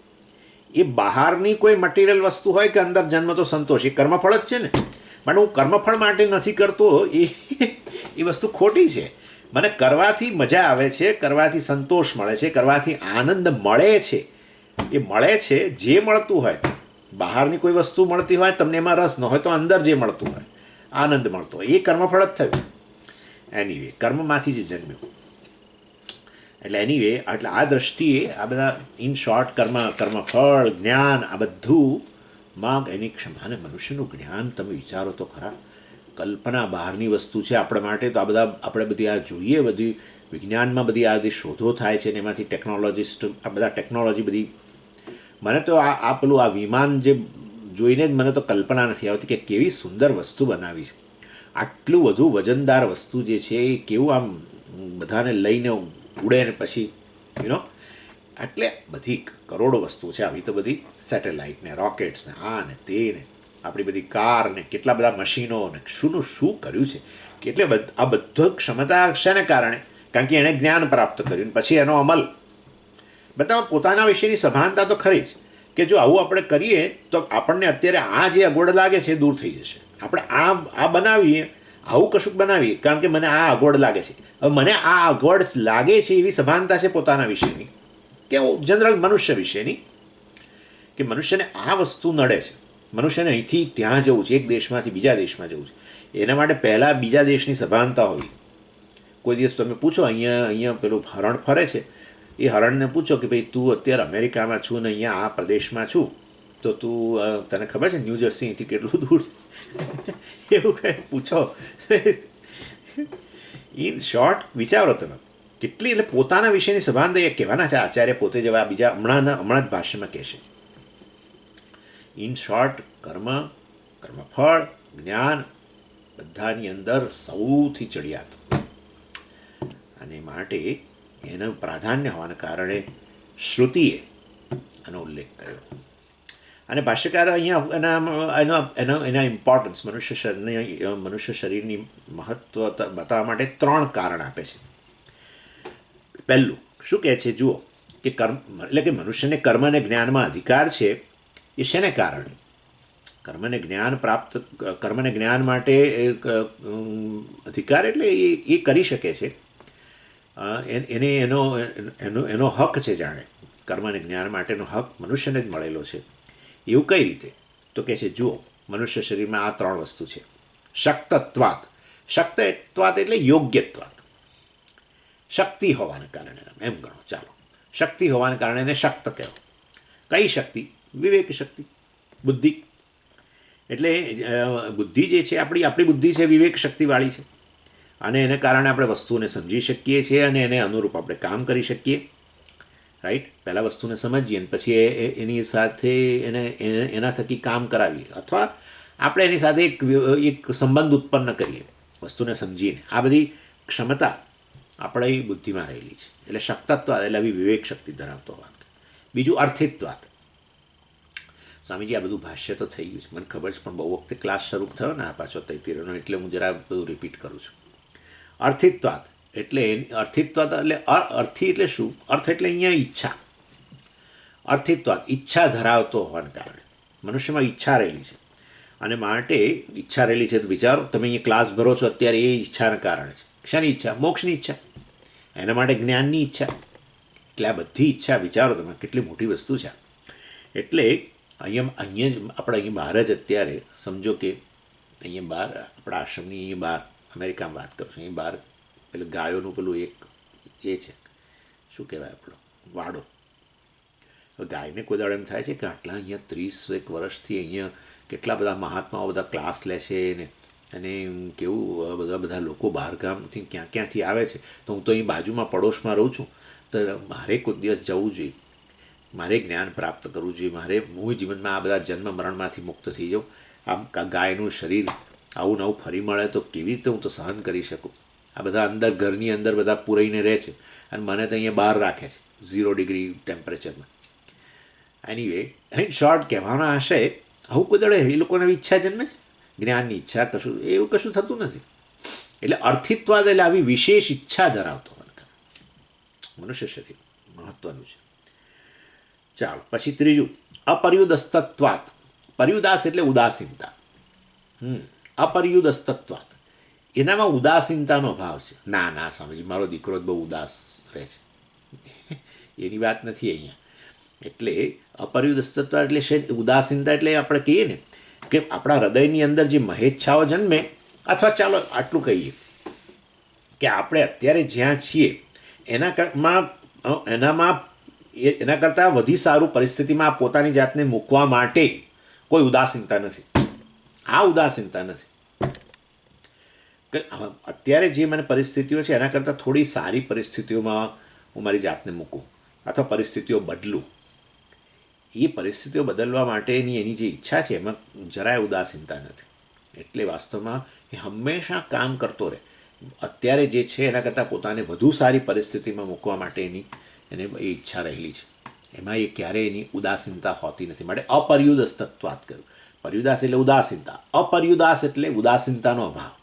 એ બહારની કોઈ મટીરિયલ વસ્તુ હોય કે અંદર જન્મતો સંતોષ, એ કર્મફળ જ છે ને. પણ હું કર્મફળ માટે નથી કરતો, એ વસ્તુ ખોટી છે. મને કરવાથી મજા આવે છે, કરવાથી સંતોષ મળે છે, કરવાથી આનંદ મળે છે. એ મળે છે જે મળતું હોય, બહારની કોઈ વસ્તુ મળતી હોય તમને એમાં રસ ન હોય તો અંદર જે મળતું હોય, આનંદ મળતો હોય, એ કર્મફળ જ થયું. એનીવે, કર્મમાંથી જ જન્મ્યું. એટલે એનીવે, એટલે આ દ્રષ્ટિએ આ બધા ઇન શોર્ટ કર્મફળ, જ્ઞાન, આ બધું માં એની ક્ષમતા. અને મનુષ્યનું જ્ઞાન તમે વિચારો તો ખરા, કલ્પના બહારની વસ્તુ છે આપણા માટે. તો આ બધા આપણે બધી આ જોઈએ, બધી વિજ્ઞાનમાં બધી આ બધી શોધો થાય છે ને એમાંથી ટેકનોલોજીસ્ટ આ બધા ટેકનોલોજી બધી, મને તો આ પેલું આ વિમાન જે જોઈને જ મને તો કલ્પના નથી આવતી કે કેવી સુંદર વસ્તુ બનાવી છે. આટલું બધું વજનદાર વસ્તુ જે છે એ કેવું આમ બધાને લઈને ઉડે ને પછી એટલે બધી કરોડો વસ્તુ છે આવી. તો બધી સેટેલાઇટ ને રોકેટ્સ ને આ ને તે ને આપણી બધી કાર ને કેટલા બધા મશીનો ને શું કર્યું છે. એટલે આ બધો ક્ષમતા શેને કારણે? કારણ કે એણે જ્ઞાન પ્રાપ્ત કર્યું, પછી એનો અમલ. બધા પોતાના વિશેની સભાનતા તો ખરી જ કે જો આવું આપણે કરીએ તો આપણને અત્યારે આ જે અગવડ લાગે છે એ દૂર થઈ જશે. આપણે આ બનાવીએ, આવું કશુંક બનાવીએ કારણ કે મને આ અગવડ લાગે છે. હવે મને આ અગવડ લાગે છે એવી સભાનતા છે પોતાના વિશેની કે જનરલ મનુષ્ય વિશેની, કે મનુષ્યને આ વસ્તુ નડે છે, મનુષ્યને અહીંથી ત્યાં જવું છે, એક દેશમાંથી બીજા દેશમાં જવું છે. એના માટે પહેલાં બીજા દેશની સભાનતા હોવી. કોઈ દિવસ તમે પૂછો, અહીંયા પેલું હરણ ફરે છે, એ હરણને પૂછો કે ભાઈ તું અત્યારે અમેરિકામાં છું ને અહીંયા આ પ્રદેશમાં છું, તો તું તને ખબર છે ન્યૂ જર્સી અહીંથી કેટલું દૂર છે? એવું કંઈ પૂછો. ઇન શોર્ટ વિચારો તમે કેટલી એટલે પોતાના વિશેની સભાનતા એ કહેવાના છે આચાર્ય પોતે જેવા બીજા હમણાં જ ભાષ્યમાં કહેશે. ઇન શોર્ટ, કર્મફળ, જ્ઞાન બધાની અંદર સૌથી ચડિયાત, અને માટે એનું પ્રાધાન્ય હોવાને કારણે શ્રુતિએ આનો ઉલ્લેખ કર્યો. અને ભાષ્યકારો અહીંયા એના ઇમ્પોર્ટન્સ મનુષ્ય શરીરની મહત્વ બતાવવા માટે 3 કારણ આપે છે. પહેલું શું કહે છે જુઓ, કે કર્મ એટલે કે મનુષ્યને કર્મ અને જ્ઞાનમાં અધિકાર છે એ શેને કારણે? કર્મને જ્ઞાન માટે અધિકાર એટલે એ કરી શકે છે, એને એનો હક છે. જાણે કર્મ અને જ્ઞાન માટેનો હક મનુષ્યને જ મળેલો છે. એવું કઈ રીતે? તો કહે છે જુઓ, મનુષ્ય શરીરમાં આ 3 વસ્તુ છે. શક્તત્વાત, શક્તત્વાત એટલે યોગ્યત્વાત, શક્તિ હોવાને કારણે, એમ ગણો ચાલો, શક્તિ હોવાને કારણે એને શક્ત કહેવો. કઈ શક્તિ? વિવેક શક્તિ, બુદ્ધિ. એટલે બુદ્ધિ જે છે આપણી બુદ્ધિ છે વિવેક શક્તિવાળી છે, અને એને કારણે આપણે વસ્તુને સમજી શકીએ છીએ અને એને અનુરૂપ આપણે કામ કરી શકીએ. રાઈટ? પહેલાં વસ્તુને સમજીએ અને પછી એની સાથે એના થકી કામ કરાવીએ, અથવા આપણે એની સાથે એક સંબંધ ઉત્પન્ન કરીએ વસ્તુને સમજીને. આ બધી ક્ષમતા આપણી બુદ્ધિમાં રહેલી છે. એટલે શક્તત્વાદ એટલે આવી વિવેક શક્તિ ધરાવતો હોવાનું. બીજું અર્થિત્વાદ. સ્વામીજી આ બધું ભાષ્ય તો થઈ ગયું છે મને ખબર છે, પણ બહુ વખતે ક્લાસ શરૂ થયો ને આ પાછો તૈતીરનો, એટલે હું જરા બધું રિપીટ કરું છું. અર્થિત્વાદ એટલે અર્થિત્વાદ એટલે અર્થી એટલે શું? અર્થ એટલે અહીંયા ઈચ્છા. અર્થિત્વાદ ઈચ્છા ધરાવતો હોવાને કારણે, મનુષ્યમાં ઈચ્છા રહેલી છે, અને માટે ઈચ્છા રહેલી છે તો વિચારો, તમે અહીંયા ક્લાસ ભરો છો અત્યારે એ ઈચ્છાના કારણે છે. શાની ઈચ્છા? મોક્ષની ઈચ્છા. એના માટે જ્ઞાનની ઈચ્છા. એટલે આ બધી ઈચ્છા વિચારો તમે કેટલી મોટી વસ્તુ છે. એટલે અહીંયા જ આપણે અહીં બહાર જ અત્યારે સમજો કે અહીંયા બહાર આપણા આશ્રમની અહીંયા બહાર અમેરિકામાં વાત કરું છું, અહીં બહાર પેલું ગાયોનું પેલું એક એ છે, શું કહેવાય આપણો વાડો. ગાયને કોઈ દાડો એમ થાય છે કે આટલા અહીંયા 30 વર્ષથી અહીંયા કેટલા બધા મહાત્માઓ બધા ક્લાસ લે છે ને, અને કેવું બધા લોકો બહારગામથી ક્યાંથી આવે છે, તો હું તો અહીં બાજુમાં પડોશમાં રહું છું, તો મારે કોઈ દિવસ જવું જોઈએ, મારે જ્ઞાન પ્રાપ્ત કરવું જોઈએ, હું જીવનમાં આ બધા જન્મ મરણમાંથી મુક્ત થઈ જાઉં. આમ ગાયનું શરીર આવું નવું ફરી મળે તો કેવી રીતે હું તો સહન કરી શકું? આ બધા અંદર ઘરની અંદર બધા પૂરાઈને રહે છે, અને મને તો અહીંયા બહાર રાખે છે 0 ડિગ્રી ટેમ્પરેચરમાં. એનીવે, ઇન શોર્ટ કહેવાનો આશય, આવું કોઈ દડે એ લોકોને ઈચ્છા જન્મે છે, જ્ઞાનની ઈચ્છા, કશું એવું કશું થતું નથી. એટલે અર્થિત્વાદ એટલે આવી વિશેષ ઈચ્છા ધરાવતો મનુષ્ય શરીર મહત્વનું છે. ચાલો પછી ત્રીજું, અપર્યુદસ્તત્વાત. પર્યુદાસ એટલે ઉદાસીનતા. અપર્યુદસ્તત્વાત એનામાં ઉદાસીનતાનો ભાવ છે. ના સ્વામીજી, મારો દીકરો જ બહુ ઉદાસ રહે છે, એની વાત નથી અહીંયા. એટલે અપર્યુદસ્તત્વ એટલે છે ઉદાસીનતા. એટલે આપણે કહીએ ને કે આપણા હૃદયની અંદર જે મહેચ્છાઓ જન્મે, અથવા ચાલો આટલું કહીએ કે આપણે અત્યારે જ્યાં છીએ એના કરતાં વધી સારું પરિસ્થિતિમાં પોતાની જાતને મૂકવા માટે કોઈ ઉદાસીનતા નથી. આ ઉદાસીનતા નથી કે અત્યારે જે મને પરિસ્થિતિઓ છે એના કરતાં થોડી સારી પરિસ્થિતિઓમાં હું મારી જાતને મૂકું, અથવા પરિસ્થિતિઓ બદલું. એ પરિસ્થિતિઓ બદલવા માટેની એની જે ઈચ્છા છે એમાં જરાય ઉદાસીનતા નથી. એટલે વાસ્તવમાં એ હંમેશા કામ કરતો રહે. અત્યારે જે છે એના કરતાં પોતાને વધુ સારી પરિસ્થિતિમાં મૂકવા માટેની એને એ ઈચ્છા રહેલી છે. એમાં એ ક્યારેય એની ઉદાસીનતા હોતી નથી. માટે અપર્યુદસ્તત્વાત કહ્યું. પર્યુદાસ એટલે ઉદાસીનતા, અપર્યુદાસ એટલે ઉદાસીનતાનો અભાવ.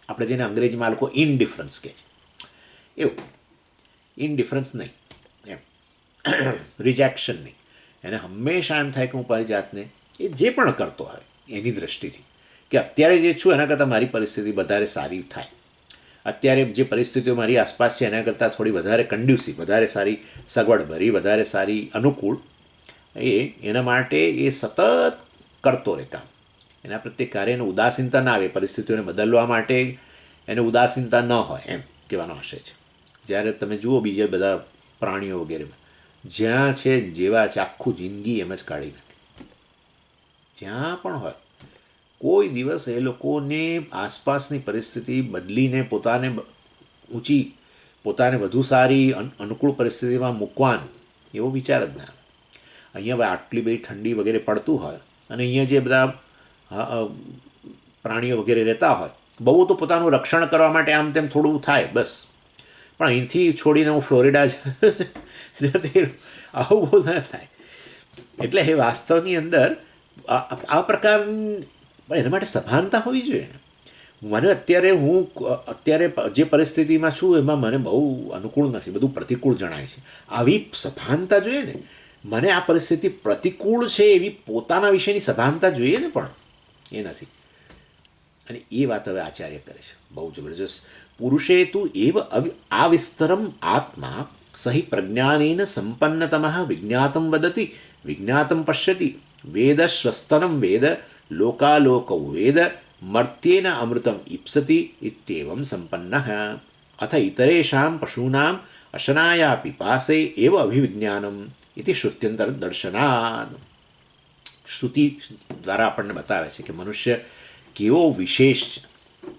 આપણે જેને અંગ્રેજીમાં લોકો ઇનડિફરન્સ કહે છે, એવું ઇનડિફરન્સ નહીં, એમ રિજેક્શન નહીં. એને હંમેશા એમ થાય કે હું મારી જાતને એ જે પણ કરતો હોય એની દ્રષ્ટિથી કે અત્યારે જે છું એના કરતાં મારી પરિસ્થિતિ વધારે સારી થાય, અત્યારે જે પરિસ્થિતિઓ મારી આસપાસ છે એના કરતાં થોડી વધારે કન્ડ્યુસિવ, વધારે સારી સગવડભરી, વધારે સારી અનુકૂળ, એના માટે એ સતત કરતો રહે કામ. એના પ્રત્યે ક્યારે એને ઉદાસીનતા ના આવે. પરિસ્થિતિઓને બદલવા માટે એને ઉદાસીનતા ન હોય, એમ કહેવાનો આશય છે. જ્યારે તમે જુઓ બીજા બધા પ્રાણીઓ વગેરેમાં જ્યાં છે જેવા છે આખું જિંદગી એમ જ કાઢી નાખે. જ્યાં પણ હોય કોઈ દિવસ એ લોકોને આસપાસની પરિસ્થિતિ બદલીને પોતાને ઊંચી પોતાને વધુ સારી અનુકૂળ પરિસ્થિતિમાં મૂકવાનું એવો વિચાર જ ના આવે. અહીંયા હવે આટલી બધી ઠંડી વગેરે પડતું હોય અને અહીંયા જે બધા પ્રાણીઓ વગેરે રહેતા હોય, બહુ તો પોતાનું રક્ષણ કરવા માટે આમ તેમ થોડું થાય બસ, પણ અહીંથી છોડીને હું ફ્લોરિડા જતી આવું બહુ ના થાય. એટલે એ વાસ્તવની અંદર આ પ્રકારની એના માટે સભાનતા હોવી જોઈએ. હું અત્યારે જે પરિસ્થિતિમાં છું એમાં મને બહુ અનુકૂળ નથી, બધું પ્રતિકૂળ જણાય છે. આવી સભાનતા જોઈએ ને. મને આ પરિસ્થિતિ પ્રતિકૂળ છે એવી પોતાના વિશેની સભાનતા જોઈએ ને, પણ એ નથી. અને એ વાત હવે આચાર્ય કરે છે બહુ જબરજસ્ત. પુરુષે તું એવ આવિસ્તરમ આત્મા સહિ પ્રજ્ઞાનેન સંપન્નતમ વિજ્ઞાતમ વદતિ વિજ્ઞાતમ પશ્યતિ વેદ શ્વસ્તનમ વેદ લોકાલોકૌ વેદ મર્ત્યેન અમૃતમ ઈપ્સતિ ઇત્યેવમ સંપન્ન અથ ઇતરેષાં પશૂનામ અશનાયા પિપાસે એવ અભિવિજ્ઞાનમ ઇતિ શ્રુત્યંતર દર્શનાદ. શ્રુતિ દ્વારા આપણને બતાવે છે કે મનુષ્ય કેવો વિશેષ છે,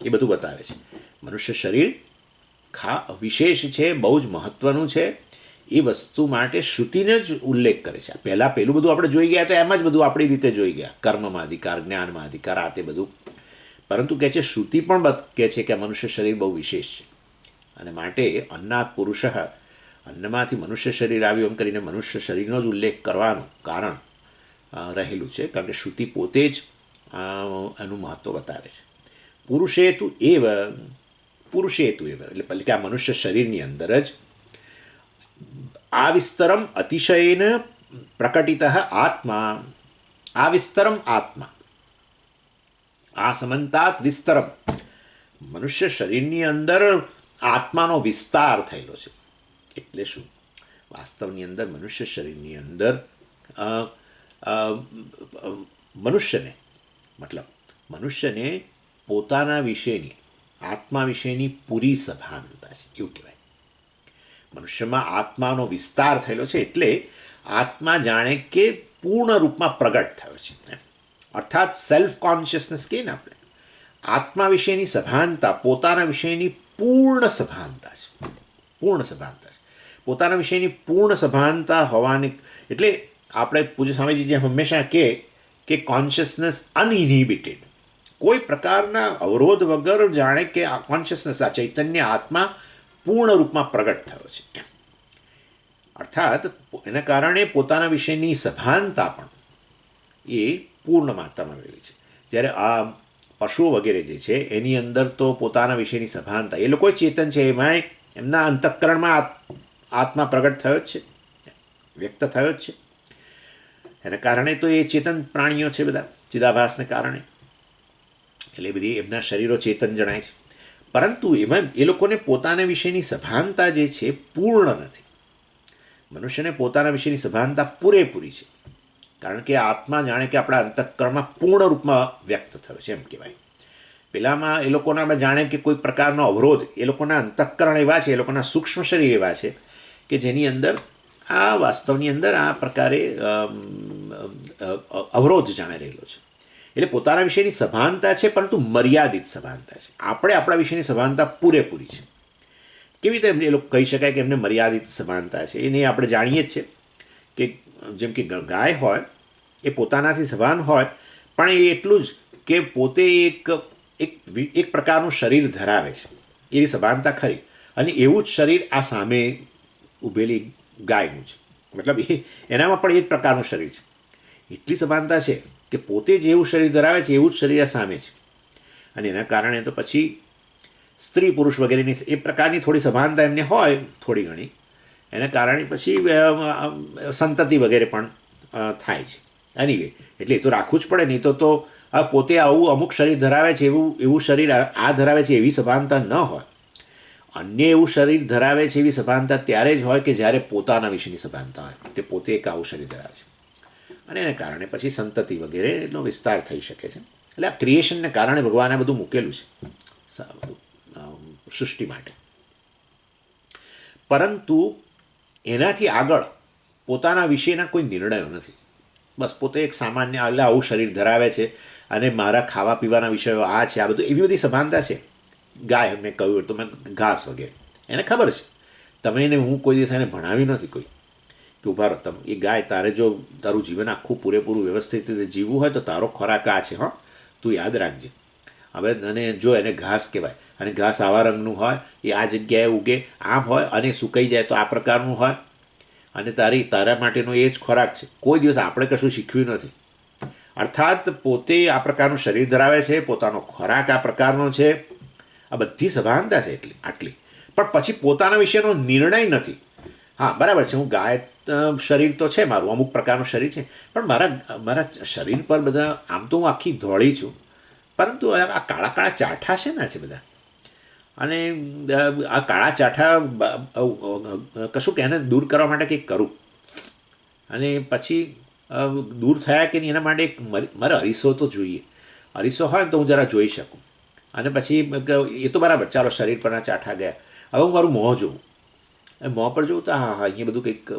એ બધું બતાવે છે. મનુષ્ય શરીર વિશેષ છે, બહુ જ મહત્ત્વનું છે. એ વસ્તુ માટે શ્રુતિને જ ઉલ્લેખ કરે છે. પેલું બધું આપણે જોઈ ગયા તો એમ જ બધું આપણી રીતે જોઈ ગયા, કર્મમાં અધિકાર, જ્ઞાનમાં અધિકાર, આ તે બધું. પરંતુ કહે છે શ્રુતિ પણ કહે છે કે મનુષ્ય શરીર બહુ વિશેષ છે અને માટે અન્નાત પુરુષ, અન્નમાંથી મનુષ્ય શરીર આવ્યું એમ કરીને મનુષ્ય શરીરનો જ ઉલ્લેખ કરવાનું કારણ રહેલું છે, કારણ કે શ્રુતિ પોતે જ એનું મહત્ત્વ બતાવે છે. પુરુષેતુ એવ એટલે કે આ મનુષ્ય શરીરની અંદર જ આવિસ્તરમ અતિશયેન પ્રકટિત આત્મા, આવિસ્તરમ આત્મા, આ સમંતાત વિસ્તરમ, મનુષ્ય શરીરની અંદર આત્માનો વિસ્તાર થયેલો છે. એટલે શું? વાસ્તવની અંદર મનુષ્ય શરીરની અંદર મનુષ્યને પોતાના વિશેની, આત્મા વિશેની પૂરી સભાનતા છે એવું કહેવાય. મનુષ્યમાં આત્માનો વિસ્તાર થયેલો છે એટલે આત્મા જાણે કે પૂર્ણ રૂપમાં પ્રગટ થયો છે. અર્થાત સેલ્ફ કોન્શિયસનેસ કહીએ ને આપણે, આત્મા વિશેની સભાનતા, પોતાના વિષયની પૂર્ણ સભાનતા છે. પૂર્ણ સભાનતા છે, પોતાના વિષયની પૂર્ણ સભાનતા હોવાની. એટલે આપણે પૂજ્ય સ્વામીજી જે હંમેશા કે કોન્શિયસનેસ અનઇનિબિટેડ, કોઈ પ્રકારના અવરોધ વગર જાણે કે આ કોન્શિયસનેસ, આ ચૈતન્ય આત્મા પૂર્ણ રૂપમાં પ્રગટ થયો છે. અર્થાત એના કારણે પોતાના વિષયની સભાનતા પણ એ પૂર્ણ માત્રામાં રહેલી છે. જ્યારે આ પશુઓ વગેરે જે છે એની અંદર તો પોતાના વિષયની સભાનતા, એ લોકો ચેતન છે, એમાંય એમના અંતઃકરણમાં આત્મા પ્રગટ થયો જ છે, વ્યક્ત થયો જ છે. એના કારણે તો એ ચેતન પ્રાણીઓ છે બધા, ચિદાભાસને કારણે. એટલે બધી એમના શરીરો ચેતન જણાય છે. પરંતુ એમાં એ લોકોને પોતાના વિશેની સભાનતા જે છે પૂર્ણ નથી. મનુષ્યને પોતાના વિશેની સભાનતા પૂરેપૂરી છે, કારણ કે આત્મા જાણે કે આપણા અંતઃકરણમાં પૂર્ણ રૂપમાં વ્યક્ત થયો છે એમ કહેવાય. પેલામાં એ લોકોના જાણે કે કોઈ પ્રકારનો અવરોધ, એ લોકોના અંતઃકરણ એવા છે, એ લોકોના સૂક્ષ્મ શરીર એવા છે કે જેની અંદર આ વાસ્તવની અંદર આ પ્રકારે અવરોધ જાણે રહેલો છે. એટલે પોતાના વિશેની સભાનતા છે, પરંતુ મર્યાદિત સભાનતા છે. આપણે આપણા વિશેની સભાનતા પૂરેપૂરી છે. કેવી રીતે એ લોકો કહી શકાય કે એમને મર્યાદિત સભાનતા છે? એને આપણે જાણીએ જ છે કે જેમ કે ગાય હોય એ પોતાનાથી સભાન હોય, પણ એ એટલું જ કે પોતે એક પ્રકારનું શરીર ધરાવે છે, એવી સભાનતા ખરી. અને એવું જ શરીર આ સામે ઊભેલી ગાયનું છે, મતલબ એનામાં પણ એ જ પ્રકારનું શરીર છે. એટલી સભાનતા છે કે પોતે જે એવું શરીર ધરાવે છે એવું જ શરીર આ સામે છે. અને એના કારણે તો પછી સ્ત્રી પુરુષ વગેરેની એ પ્રકારની થોડી સભાનતા એમને હોય, થોડી ઘણી. એના કારણે પછી સંતતિ વગેરે પણ થાય છે. એનીવે, એટલે એ તો રાખવું જ પડે. નહીં તો આ પોતે આવું અમુક શરીર ધરાવે છે, એવું શરીર આ ધરાવે છે એવી સભાનતા ન હોય. અન્ય એવું શરીર ધરાવે છે એવી સભાનતા ત્યારે જ હોય કે જ્યારે પોતાના વિશેની સભાનતા હોય, કે પોતે એક આવું શરીર ધરાવે છે. અને એને કારણે પછી સંતતિ વગેરેનો વિસ્તાર થઈ શકે છે. એટલે આ ક્રિએશનને કારણે ભગવાને બધું મૂકેલું છે બધું સૃષ્ટિ માટે. પરંતુ એનાથી આગળ પોતાના વિશેના કોઈ નિર્ણયો નથી. બસ પોતે એક સામાન્ય એટલે આવું શરીર ધરાવે છે અને મારા ખાવા પીવાના વિષયો આ છે, આ બધું એવી બધી સભાનતા છે. ગાય મેં કહ્યું તો મેં ઘાસ વગેરે એને ખબર છે તમે એને હું કોઈ દિવસ એને ભણાવી નથી કોઈ કે ઊભા રહો તમે એ ગાય તારે જો તારું જીવન આખું પૂરેપૂરું વ્યવસ્થિત રીતે જીવવું હોય તો તારો ખોરાક આ છે હં તું યાદ રાખજે. હવે અને જો એને ઘાસ કહેવાય અને ઘાસ આવા રંગનું હોય એ આ જગ્યાએ ઉગે આમ હોય અને સુકાઈ જાય તો આ પ્રકારનું હોય અને તારા માટેનો એ જ ખોરાક છે. કોઈ દિવસ આપણે કશું શીખવ્યું નથી. અર્થાત પોતે આ પ્રકારનું શરીર ધરાવે છે, પોતાનો ખોરાક આ પ્રકારનો છે, આ બધી સભાનતા છે આટલી. પણ પછી પોતાના વિશેનો નિર્ણય નથી. હા બરાબર છે, હું ગાય શરીર તો છે મારું, અમુક પ્રકારનું શરીર છે, પણ મારા શરીર પર બધા આમ તો હું આખી ધોળી છું, પરંતુ આ કાળા કાળા ચાઠા છે ને છે બધા, અને આ કાળા ચાઠા કશું કે એને દૂર કરવા માટે કંઈક કરું. અને પછી દૂર થયા કે નહીં એના માટે મારે અરીસો તો જોઈએ. અરીસો હોય ને તો હું જરા જોઈ શકું. અને પછી એ તો બરાબર, ચાલો શરીર પરના ચાઠા ગયા, હવે હું મારું મોં જોઉં. મોં પર જોઉં તો હા હા અહીંયા બધું કંઈક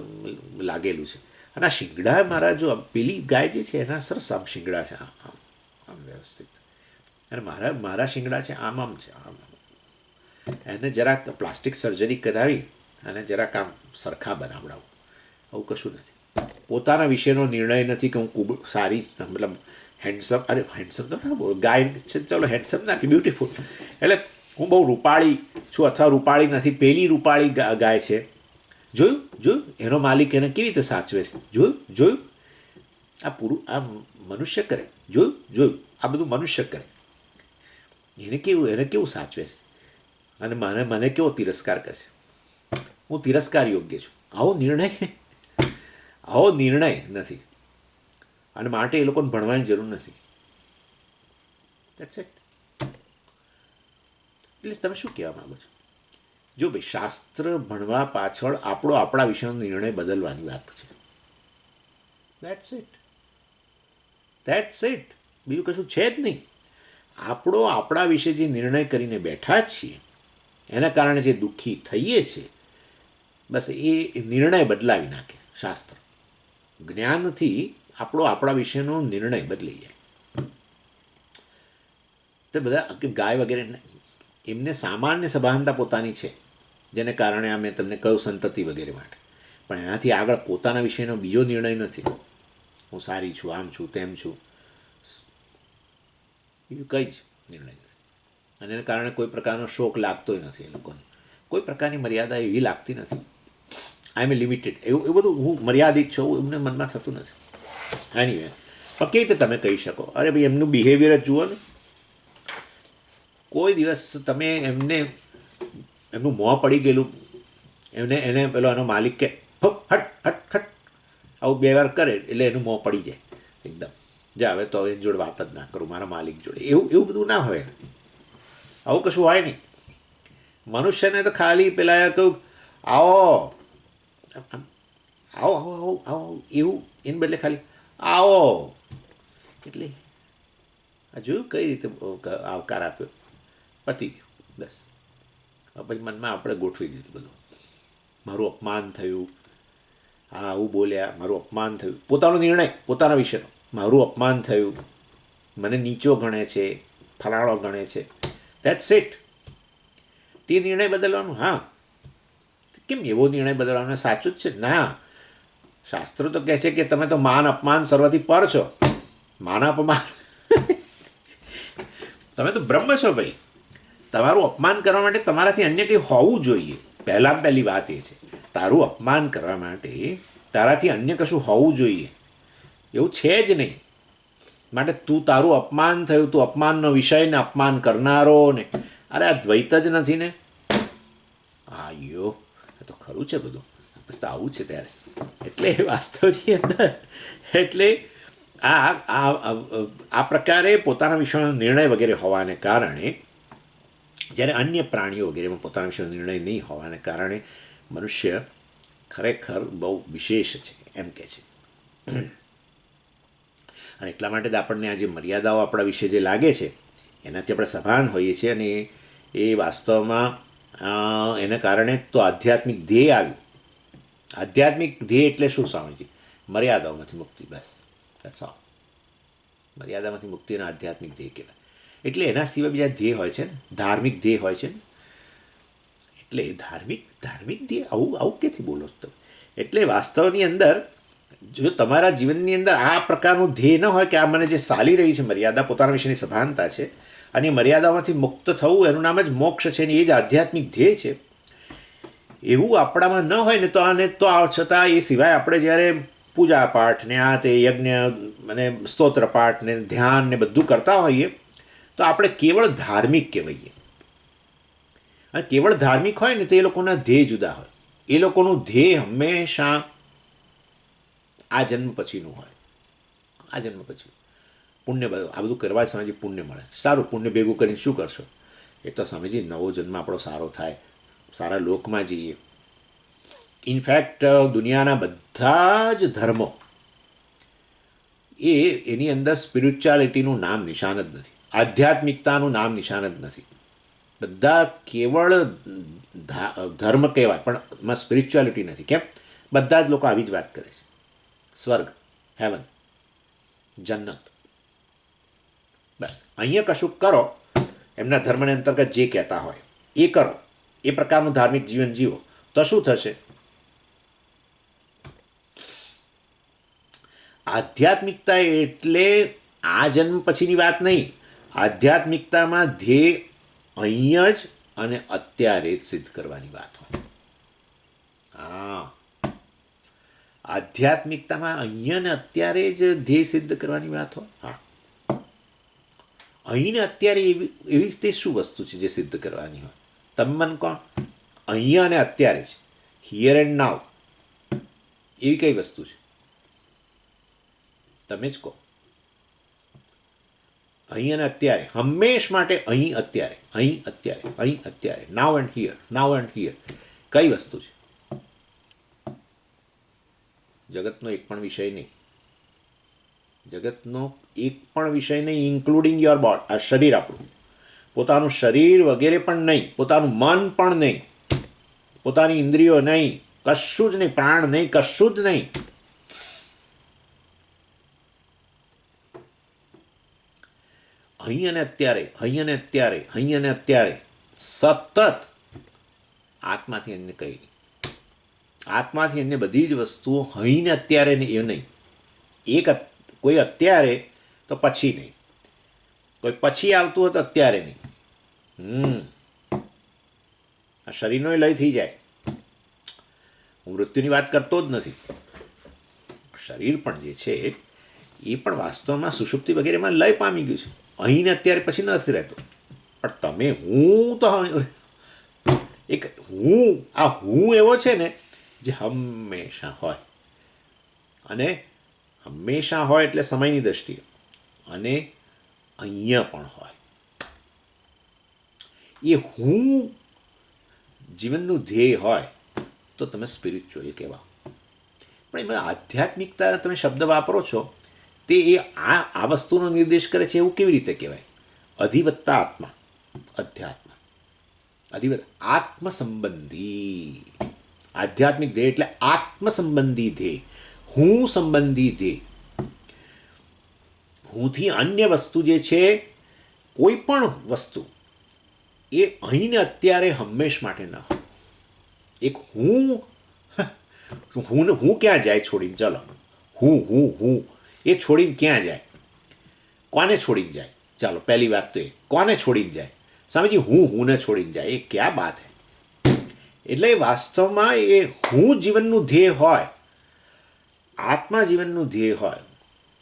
લાગેલું છે. અને આ શિંગડા મારા જો પેલી ગાય જે છે એના સરસ આમ શિંગડા છે, આમ આમ વ્યવસ્થિત. અને મારા શિંગડા છે આમ આમ છે, આમ એને જરાક પ્લાસ્ટિક સર્જરી કરાવી અને જરાક આમ સરખા બનાવડાવું. આવું કશું નથી. પોતાના વિશેનો નિર્ણય નથી કે હું ખૂબ સારી મતલબ હેન્ડસમ, અરે હેન્ડસમ તો ના બોલો, ગાય છે ચાલો હેન્ડસમ ના કે બ્યુટિફુલ, એટલે હું બહુ રૂપાળી છું અથવા રૂપાળી નથી, પેલી રૂપાળી ગાય છે. જોયું એનો માલિક એને કેવી રીતે સાચવે છે, જોયું આ આ મનુષ્ય કરે, જોયું આ બધું મનુષ્ય કરે. એને કેવું સાચવે છે અને મને કેવો તિરસ્કાર કરશે. હું તિરસ્કાર યોગ્ય છું. આવો નિર્ણય નથી, અને માટે એ લોકોને ભણવાની જરૂર નથી. That's it. એટલે તમે શું કહેવા માગો છો? જો ભાઈ શાસ્ત્ર ભણવા પાછળ આપણા વિષયનો નિર્ણય બદલવાની વાત છે. That's it. બીજું કશું છે જ નહીં. આપણા વિશે જે નિર્ણય કરીને બેઠા જ છીએ એના કારણે જે દુઃખી થઈએ છીએ, બસ એ નિર્ણય બદલાવી નાખે શાસ્ત્ર. જ્ઞાનથી આપણા વિશેનો નિર્ણય બદલી જાય. તો બધા ગાય વગેરે એમને સામાન્ય સભાનતા પોતાની છે, જેને કારણે આ મેં તમને કહ્યું સંતતિ વગેરે માટે, પણ એનાથી આગળ પોતાના વિશેનો બીજો નિર્ણય નથી. હું સારી છું, આમ છું, તેમ છું, બીજું કંઈ જ નિર્ણય નથી. અને એને કારણે કોઈ પ્રકારનો શોક લાગતોય નથી. એ લોકોને કોઈ પ્રકારની મર્યાદા એવી લાગતી નથી. આઈ એમ લિમિટેડ, એવું બધું હું મર્યાદિત છું એમને મનમાં થતું નથી. એનીવે, પણ કેવી રીતે તમે કહી શકો? અરે ભાઈ એમનું બિહેવિયર જ જુઓ ને. કોઈ દિવસ તમે એમનું મોં પડી ગયેલું, એને પેલો એનો માલિક કે હટ હટ હટ આવું 2 વાર કરે એટલે એનું મોં પડી જાય એકદમ. જા હવે તો એની જોડે વાત જ ના કરું, મારા માલિક જોડે. એવું બધું ના હોય ને, આવું કશું હોય નહીં. મનુષ્યને તો ખાલી પેલા કહું આવો આવો આવો આવો એવું, એને બદલે ખાલી આવો એટલે જોયું કઈ રીતે આવકાર આપ્યો, પતી ગયું બસ. પછી મનમાં આપણે ગોઠવી દીધું બધું. મારું અપમાન થયું, હા આવું બોલ્યા, મારું અપમાન થયું. પોતાનો નિર્ણય પોતાના વિશેનો, મારું અપમાન થયું, મને નીચો ગણે છે, ફલાણો ગણે છે. That's it. તે નિર્ણય બદલવાનો. હા કેમ એવો નિર્ણય બદલવાનો? સાચું જ છે ના. શાસ્ત્રો તો કહે છે કે તમે તો માન અપમાન સર્વથી પર છો. માન અપમાન તમે તો બ્રહ્મ છો ભાઈ. તમારું અપમાન કરવા માટે તમારાથી અન્ય કંઈ હોવું જોઈએ. પહેલી વાત એ છે, તારું અપમાન કરવા માટે તારાથી અન્ય કશું હોવું જોઈએ. એવું છે જ નહીં. માટે તારું અપમાન થયું, તું અપમાનનો વિષય ને અપમાન કરનારો ને, અરે આ દ્વૈત જ નથી ને. આયો તો ખરું છે બધું, બસ તો આવું છે ત્યારે. એટલે વાસ્તવની અંદર એટલે આ પ્રકારે પોતાના વિષયનો નિર્ણય વગેરે હોવાને કારણે, જ્યારે અન્ય પ્રાણીઓ વગેરેમાં પોતાના વિષયનો નિર્ણય નહીં હોવાને કારણે મનુષ્ય ખરેખર બહુ વિશેષ છે એમ કહે છે. અને એટલા માટે જ આપણને આ જે મર્યાદાઓ આપણા વિશે જે લાગે છે એનાથી આપણે સભાન હોઈએ છીએ. અને એ વાસ્તવમાં એના કારણે તો આધ્યાત્મિક ધ્યેય આવ્યું. આધ્યાત્મિક ધ્યેય એટલે શું સ્વામીજી? મર્યાદાઓમાંથી મુક્તિ, બસ. That's all. મર્યાદામાંથી મુક્તિના આધ્યાત્મિક ધ્યેય કહેવાય. એટલે એના સિવાય બીજા ધ્યેય હોય છે ને, ધાર્મિક ધ્યેય હોય છે ને. એટલે ધાર્મિક ધાર્મિક ધ્યેય આવું આવું ક્યાંથી બોલો છો તમે? એટલે વાસ્તવની અંદર જો તમારા જીવનની અંદર આ પ્રકારનું ધ્યેય ન હોય કે આ મને જે ચાલી રહી છે મર્યાદા, પોતાના વિશેની સભાનતા છે, અને એ મર્યાદામાંથી મુક્ત થવું એનું નામ જ મોક્ષ છે, અને એ જ આધ્યાત્મિક ધ્યેય છે, એવું આપણામાં ન હોય ને તો આને તો આ છતાં એ સિવાય આપણે જ્યારે પૂજા પાઠ ને આ તે યજ્ઞ અને સ્તોત્ર પાઠ ને ધ્યાન ને બધું કરતા હોઈએ તો આપણે કેવળ ધાર્મિક કહેવાઈએ. અને કેવળ ધાર્મિક હોય ને તો એ લોકોના ધ્યેય જુદા હોય. એ લોકોનું ધ્યેય હંમેશા આ જન્મ પછીનું હોય. આ જન્મ પછી પુણ્ય, આ બધું કરવા સમયજી પુણ્ય મળે. સારું, પુણ્ય ભેગું કરીને શું કરશો? એ તો સમજી નવો જન્મ આપણો સારો થાય, સારા લોકમાં જઈએ. ઇનફેક્ટ દુનિયાના બધા જ ધર્મો એની અંદર સ્પિરિચ્યુઆલિટીનું નામ નિશાન જ નથી, આધ્યાત્મિકતાનું નામ નિશાન જ નથી. બધા કેવળ ધર્મ કહેવાય પણ એમાં સ્પિરિચ્યુઆલિટી નથી. કેમ? બધા જ લોકો આવી જ વાત કરે છે. સ્વર્ગ, હેવન, જન્નત, બસ અહીંયા કશું કરો, એમના ધર્મને અંતર્ગત જે કહેતા હોય એ કરો, એ પ્રકારનું ધાર્મિક જીવન જીવો તો શું થશે? આધ્યાત્મિકતા એટલે આ જન્મ પછીની વાત નહીં. આધ્યાત્મિકતામાં ધ્યેય અહીંયા જ અને અત્યારે જ સિદ્ધ કરવાની વાત હોય. હા, આધ્યાત્મિકતામાં અહીંયા ને અત્યારે જ ધ્યેય સિદ્ધ કરવાની વાત હોય. હા, અહીં ને અત્યારે એવી તે શું વસ્તુ છે જે સિદ્ધ કરવાની હોય? તમે મને કહો, અહીંયા અને અત્યારે જ, હિયર એન્ડ નાવ, એવી કઈ વસ્તુ છે? તમે જ કહો. અહીં અને અત્યારે, હંમેશ માટે અહીં અત્યારે, અહીં અત્યારે, અહીં અત્યારે, નાવ and here, now and here, કઈ વસ્તુ છે? જગતનો એક પણ વિષય નહીં. જગતનો એક પણ વિષય નહીં, ઇન્ક્લુડિંગ યોર બોડ, આ શરીર આપણું, પોતાનું શરીર વગેરે પણ નહીં, પોતાનું મન પણ નહીં, પોતાની ઇન્દ્રિયો નહીં, કશું જ નહીં, પ્રાણ નહીં, કશું જ નહીં. અહીં અને અત્યારે, અહીં અને અત્યારે, અહીં અને અત્યારે, સતત આત્માથી અન્ય કંઈ નહીં. આત્માથી અન્ય બધી જ વસ્તુઓ અહીં ને અત્યારે એ નહીં. એક કોઈ અત્યારે તો પછી નહીં, કોઈ પછી આવતું હોય તો અત્યારે નહીં. આ શરીરનો લય થઈ જાય. હું મૃત્યુની વાત કરતો જ નથી. શરીર પણ જે છે એ પણ વાસ્તવમાં સુષુપ્તિ વગેરેમાં લય પામી ગયું છે. અહીં ને અત્યારે પછી નથી રહેતો. પણ તમે હું તો એક હું, આ હું એવો છે ને જે હંમેશા હોય, અને હંમેશા હોય એટલે સમયની દ્રષ્ટિએ, અને અહીંયા પણ હોય. એ હું જીવનનું ધ્યેય હોય તો તમે સ્પિરિચ્યુઅલ કહેવાઓ. પણ એમાં આધ્યાત્મિકતા તમે શબ્દ વાપરો છો તે એ આ વસ્તુનો નિર્દેશ કરે છે એવું કેવી રીતે કહેવાય? અધિવત્તા આત્મા, અધ્યાત્મ, આત્મ સંબંધી. આધ્યાત્મિક ધ્યેય એટલે આત્મ સંબંધી ધ્યેય, હું સંબંધી ધ્યેય. હુંથી અન્ય વસ્તુ જે છે, કોઈ પણ વસ્તુ, એ અહીં ને અત્યારે હંમેશ માટે ન હોય. એક હું ક્યાં જાય છોડીને? ચલો, હું એ છોડીને ક્યાં જાય? કોને છોડીને જાય? ચાલો, પહેલી વાત તો એ, કોને છોડીને જાય? સ્વામીજી, હુંને છોડીને જાય, એ ક્યાં બાત હે? એટલે વાસ્તવમાં એ હું જીવનનું ધ્યેય હોય, આત્મા જીવનનું ધ્યેય હોય,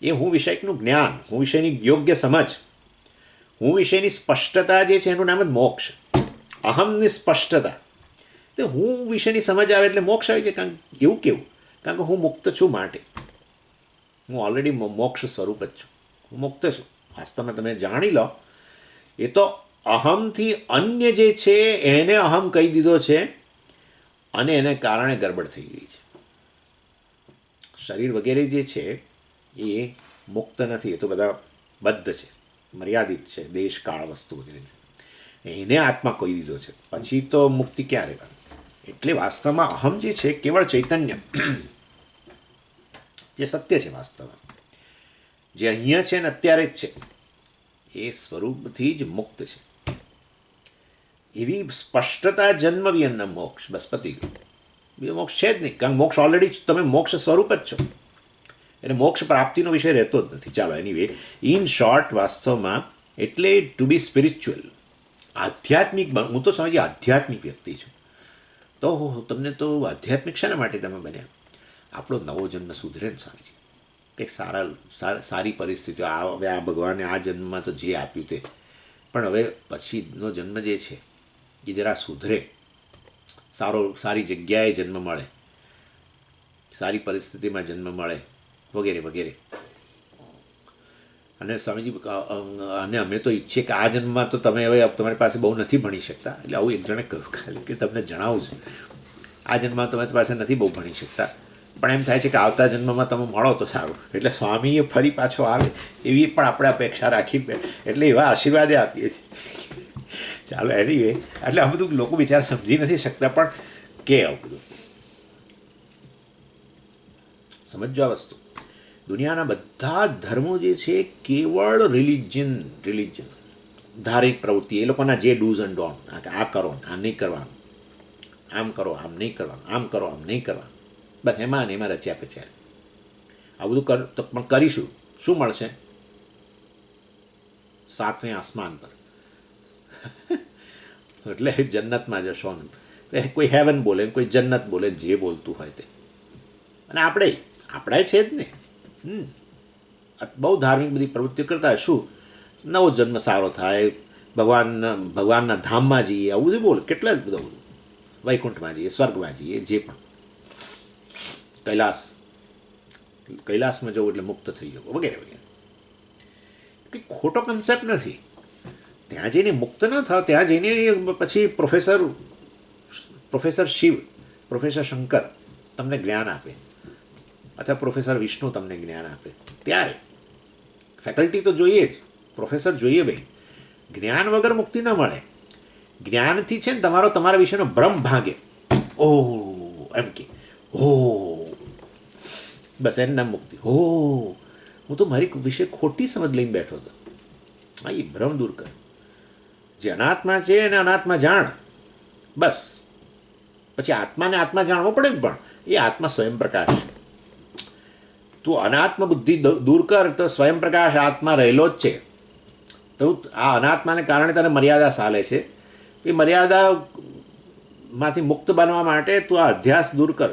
એ હું વિષયકનું જ્ઞાન, હું વિષયની યોગ્ય સમજ, હું વિષયની સ્પષ્ટતા જે છે એનું નામ જ મોક્ષ. અહમની સ્પષ્ટતા, તો હું વિષયની સમજ આવે એટલે મોક્ષ આવી જાય. કારણ એવું કેવું? કારણ કે હું મુક્ત છું માટે. હું ઓલરેડી મોક્ષ સ્વરૂપ જ છું, હું મુક્ત છું. વાસ્તવમાં તમે જાણી લો, એ તો અહમથી અન્ય જે છે એને અહમ કહી દીધો છે, અને એને કારણે ગડબડ થઈ ગઈ છે. શરીર વગેરે જે છે એ મુક્ત નથી, એ તો બધા બદ્ધ છે, મર્યાદિત છે, દેશ કાળ વસ્તુ વગેરે. એને આત્મા કહી દીધો છે, પછી તો મુક્તિ ક્યાં રહેવાની? એટલે વાસ્તવમાં અહમ જે છે કેવળ ચૈતન્ય, જે સત્ય છે વાસ્તવમાં, જે અહીંયા છે ને અત્યારે જ છે, એ સ્વરૂપથી જ મુક્ત છે. એવી સ્પષ્ટતા જન્મવી અને મોક્ષ, બસ પતી ગયું. બીજો મોક્ષ છે જ નહીં, કારણ મોક્ષ ઓલરેડી તમે મોક્ષ સ્વરૂપ જ છો, એટલે મોક્ષ પ્રાપ્તિનો વિષય રહેતો જ નથી. ચાલો એનીવે, ઇન શોર્ટ, વાસ્તવમાં એટલે ટુ બી સ્પિરિચ્યુઅલ, આધ્યાત્મિક, હું તો સમજી આધ્યાત્મિક વ્યક્તિ છું. તો તમને તો આધ્યાત્મિક શાના માટે તમે બન્યા? આપણો નવો જન્મ સુધરે ને સ્વામીજી, કંઈક સારી પરિસ્થિતિઓ, હવે આ ભગવાને આ જન્મમાં તો જે આપ્યું તે, પણ હવે પછીનો જન્મ જે છે એ જરા સુધરે, સારી જગ્યાએ જન્મ મળે, સારી પરિસ્થિતિમાં જન્મ મળે, વગેરે વગેરે. અને સ્વામીજી, અને અમે તો ઈચ્છીએ કે આ જન્મમાં તો તમે હવે તમારી પાસે બહુ નથી ભણી શકતા, એટલે આવું એક જણે કહ્યું ખાલી કે તમને જણાવું છું, આ જન્મમાં તમારી પાસે નથી બહુ ભણી શકતા, પણ એમ થાય છે કે આવતા જન્મમાં તમે મળો તો સારું. એટલે સ્વામીએ ફરી પાછો આવે એવી પણ આપણે અપેક્ષા રાખી, એટલે એવા આશીર્વાદે આપીએ છીએ. ચાલો એનીવે, એટલે આ બધું લોકો બિચારા સમજી નથી શકતા, પણ કે આવું બધું સમજો. આ વસ્તુ દુનિયાના બધા ધર્મો જે છે કેવળ રિલિજન ધાર્મિક પ્રવૃત્તિ, એ લોકોના જે ડૂઝ એન્ડ ડોન્ટ, આ કરો આ નહીં કરવાનું, આમ કરો આમ નહીં કરવાનું, આમ કરો આમ નહીં કરવાનું, બસ એમાં ને એમાં રચ્યા પચ્યા. આ બધું પણ કરીશું, શું મળશે? સાતમે આસમાન પર, એટલે જન્નતમાં જશો ને. કોઈ હેવન બોલે, કોઈ જન્નત બોલે, જે બોલતું હોય તે. અને આપણે છે જ ને, બહુ ધાર્મિક બધી પ્રવૃત્તિઓ કરતા, શું નવો જન્મ સારો થાય, ભગવાનના ધામમાં જઈએ, આવું બધું બોલે, કેટલા જ બધું, વૈકુંઠમાં જઈએ, સ્વર્ગમાં જઈએ, જે પણ, કૈલાસમાં જવું એટલે મુક્ત થઈ જવું, વગેરે વગેરે. કંઈ ખોટો કન્સેપ્ટ નથી. ત્યાં જઈને મુક્ત ન થાવ, ત્યાં જઈને પછી પ્રોફેસર શિવ, પ્રોફેસર શંકર તમને જ્ઞાન આપે, અથવા પ્રોફેસર વિષ્ણુ તમને જ્ઞાન આપે, ત્યારે ફેકલ્ટી તો જોઈએ જ, પ્રોફેસર જોઈએ ભાઈ. જ્ઞાન વગર મુક્તિ ન મળે. જ્ઞાનથી છે ને તમારા વિશેનો ભ્રમ ભાંગે. ઓહ એમ કે, બસ એનું નામ મુક્તિ. હું તો મારી વિશે ખોટી સમજ લઈને બેઠો હતો. હા, એ ભ્રમ દૂર કર. જે અનાત્મા છે એને અનાત્મા જાણ, બસ. પછી આત્માને આત્મા જાણવો પડે ને, પણ એ આત્મા સ્વયં પ્રકાશ છે. તું અનાત્મ બુદ્ધિ દૂર કર તો સ્વયં પ્રકાશ આત્મા રહેલો જ છે. તો આ અનાત્માને કારણે તને મર્યાદા ચાલે છે. એ મર્યાદામાંથી મુક્ત બનવા માટે તું આ અધ્યાસ દૂર કર.